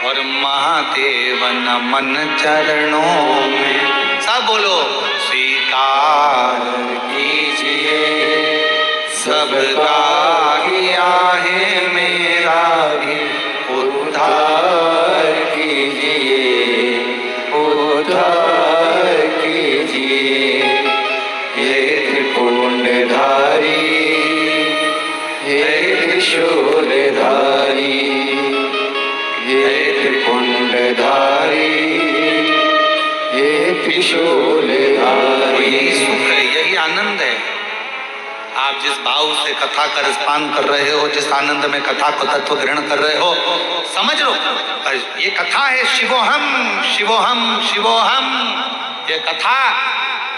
Speaker 3: और महादेव नमन चरणों में, सब बोलो, स्वीकार कीजिए सबका किया है, मेरा भी उद्धार कीजिए, उद्धार कीजिए। हे त्रिपुंडधारी, हे त्रिशूलधारी, हे त्रिपुंडधारी, हे त्रिशूलधारी। यही सुख है, यही आनंद है। आप जिस भाव से कथा का रसपान कर रहे हो, जिस आनंद में कथा को तत्व ग्रहण कर रहे हो, समझ लो ये कथा है शिवोहम शिवोहम शिवोहम। ये कथा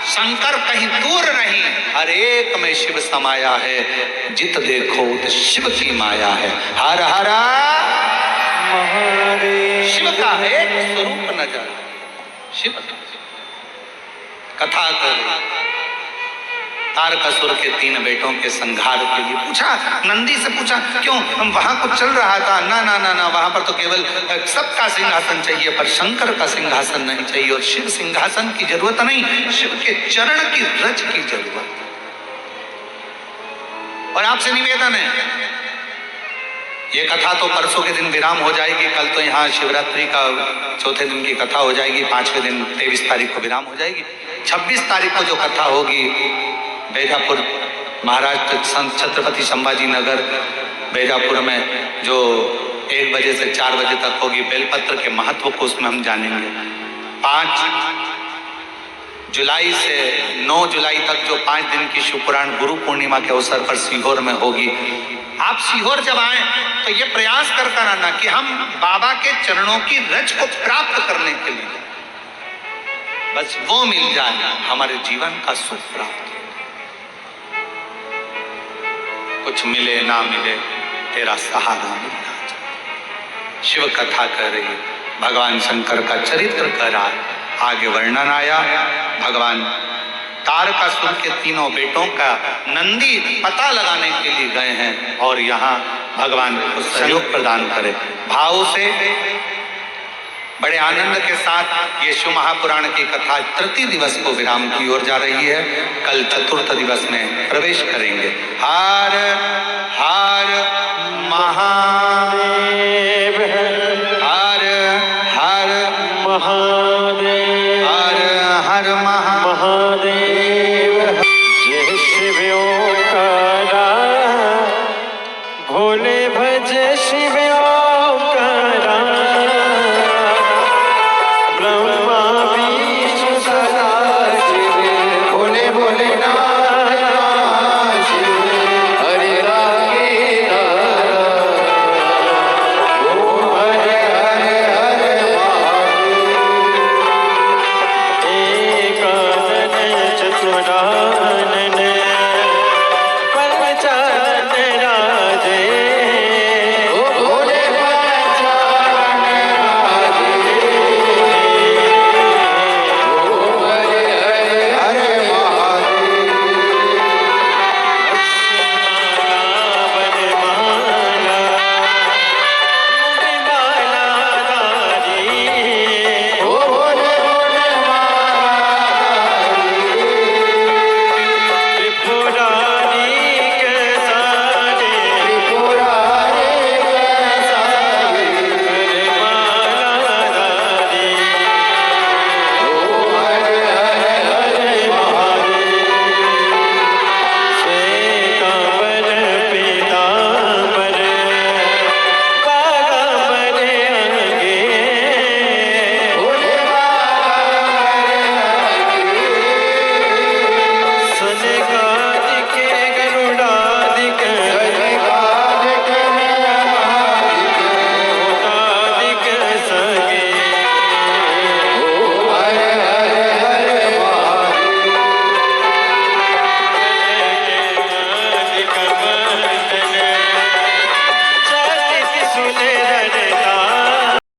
Speaker 3: शंकर कहीं दूर नहीं, हर एक में शिव समाया है। जित देखो तो शिव की माया है। हर हर शिव का एक स्वरूप नजर, शिव कथा कर तारकासुर के 3 बेटों के संहार के लिए पूछा, नंदी से पूछा, क्यों वहां कुछ चल रहा था? ना ना ना ना, वहां पर तो केवल सबका सिंहासन चाहिए, पर शंकर का सिंहासन नहीं चाहिए। और शिव सिंहासन की जरूरत नहीं, शिव के चरण की रज की जरूरत। और आपसे निवेदन है, ये कथा तो परसों के दिन विराम हो जाएगी। कल तो यहाँ शिवरात्रि का चौथे दिन की कथा हो जाएगी, 5वें दिन 23 तारीख को विराम हो जाएगी। 26 तारीख को जो कथा होगी बैजापुर महाराष्ट्र संत छत्रपति संभाजी नगर बैजापुर में, जो 1 बजे से 4 बजे तक होगी, बेलपत्र के महत्व को उसमें हम जानेंगे। 5 जुलाई से 9 जुलाई तक जो 5 दिन की शिवपुराण गुरु पूर्णिमा के अवसर पर सीहोर में होगी। आप सीहोर जब आए तो ये प्रयास कर कर आना कि हम बाबा के चरणों की रज को प्राप्त करने के लिए, बस वो मिल जाए, हमारे जीवन का सुख प्राप्त हो। कुछ मिले ना मिले, तेरा सहारा मिलना चाहिए। शिव कथा कर रही, भगवान शंकर का चरित्र कर रहा, आगे वर्णन आया। भगवान तारकासुर के 3 बेटों का नंदी पता लगाने के लिए गए हैं, और यहाँ भगवान को सहयोग प्रदान करे। भाव से बड़े आनंद के साथ ये शिव महापुराण की कथा तृतीय दिवस को विराम की ओर जा रही है। कल चतुर्थ दिवस में प्रवेश करेंगे। हर हर महादेव, हर हर महादेव।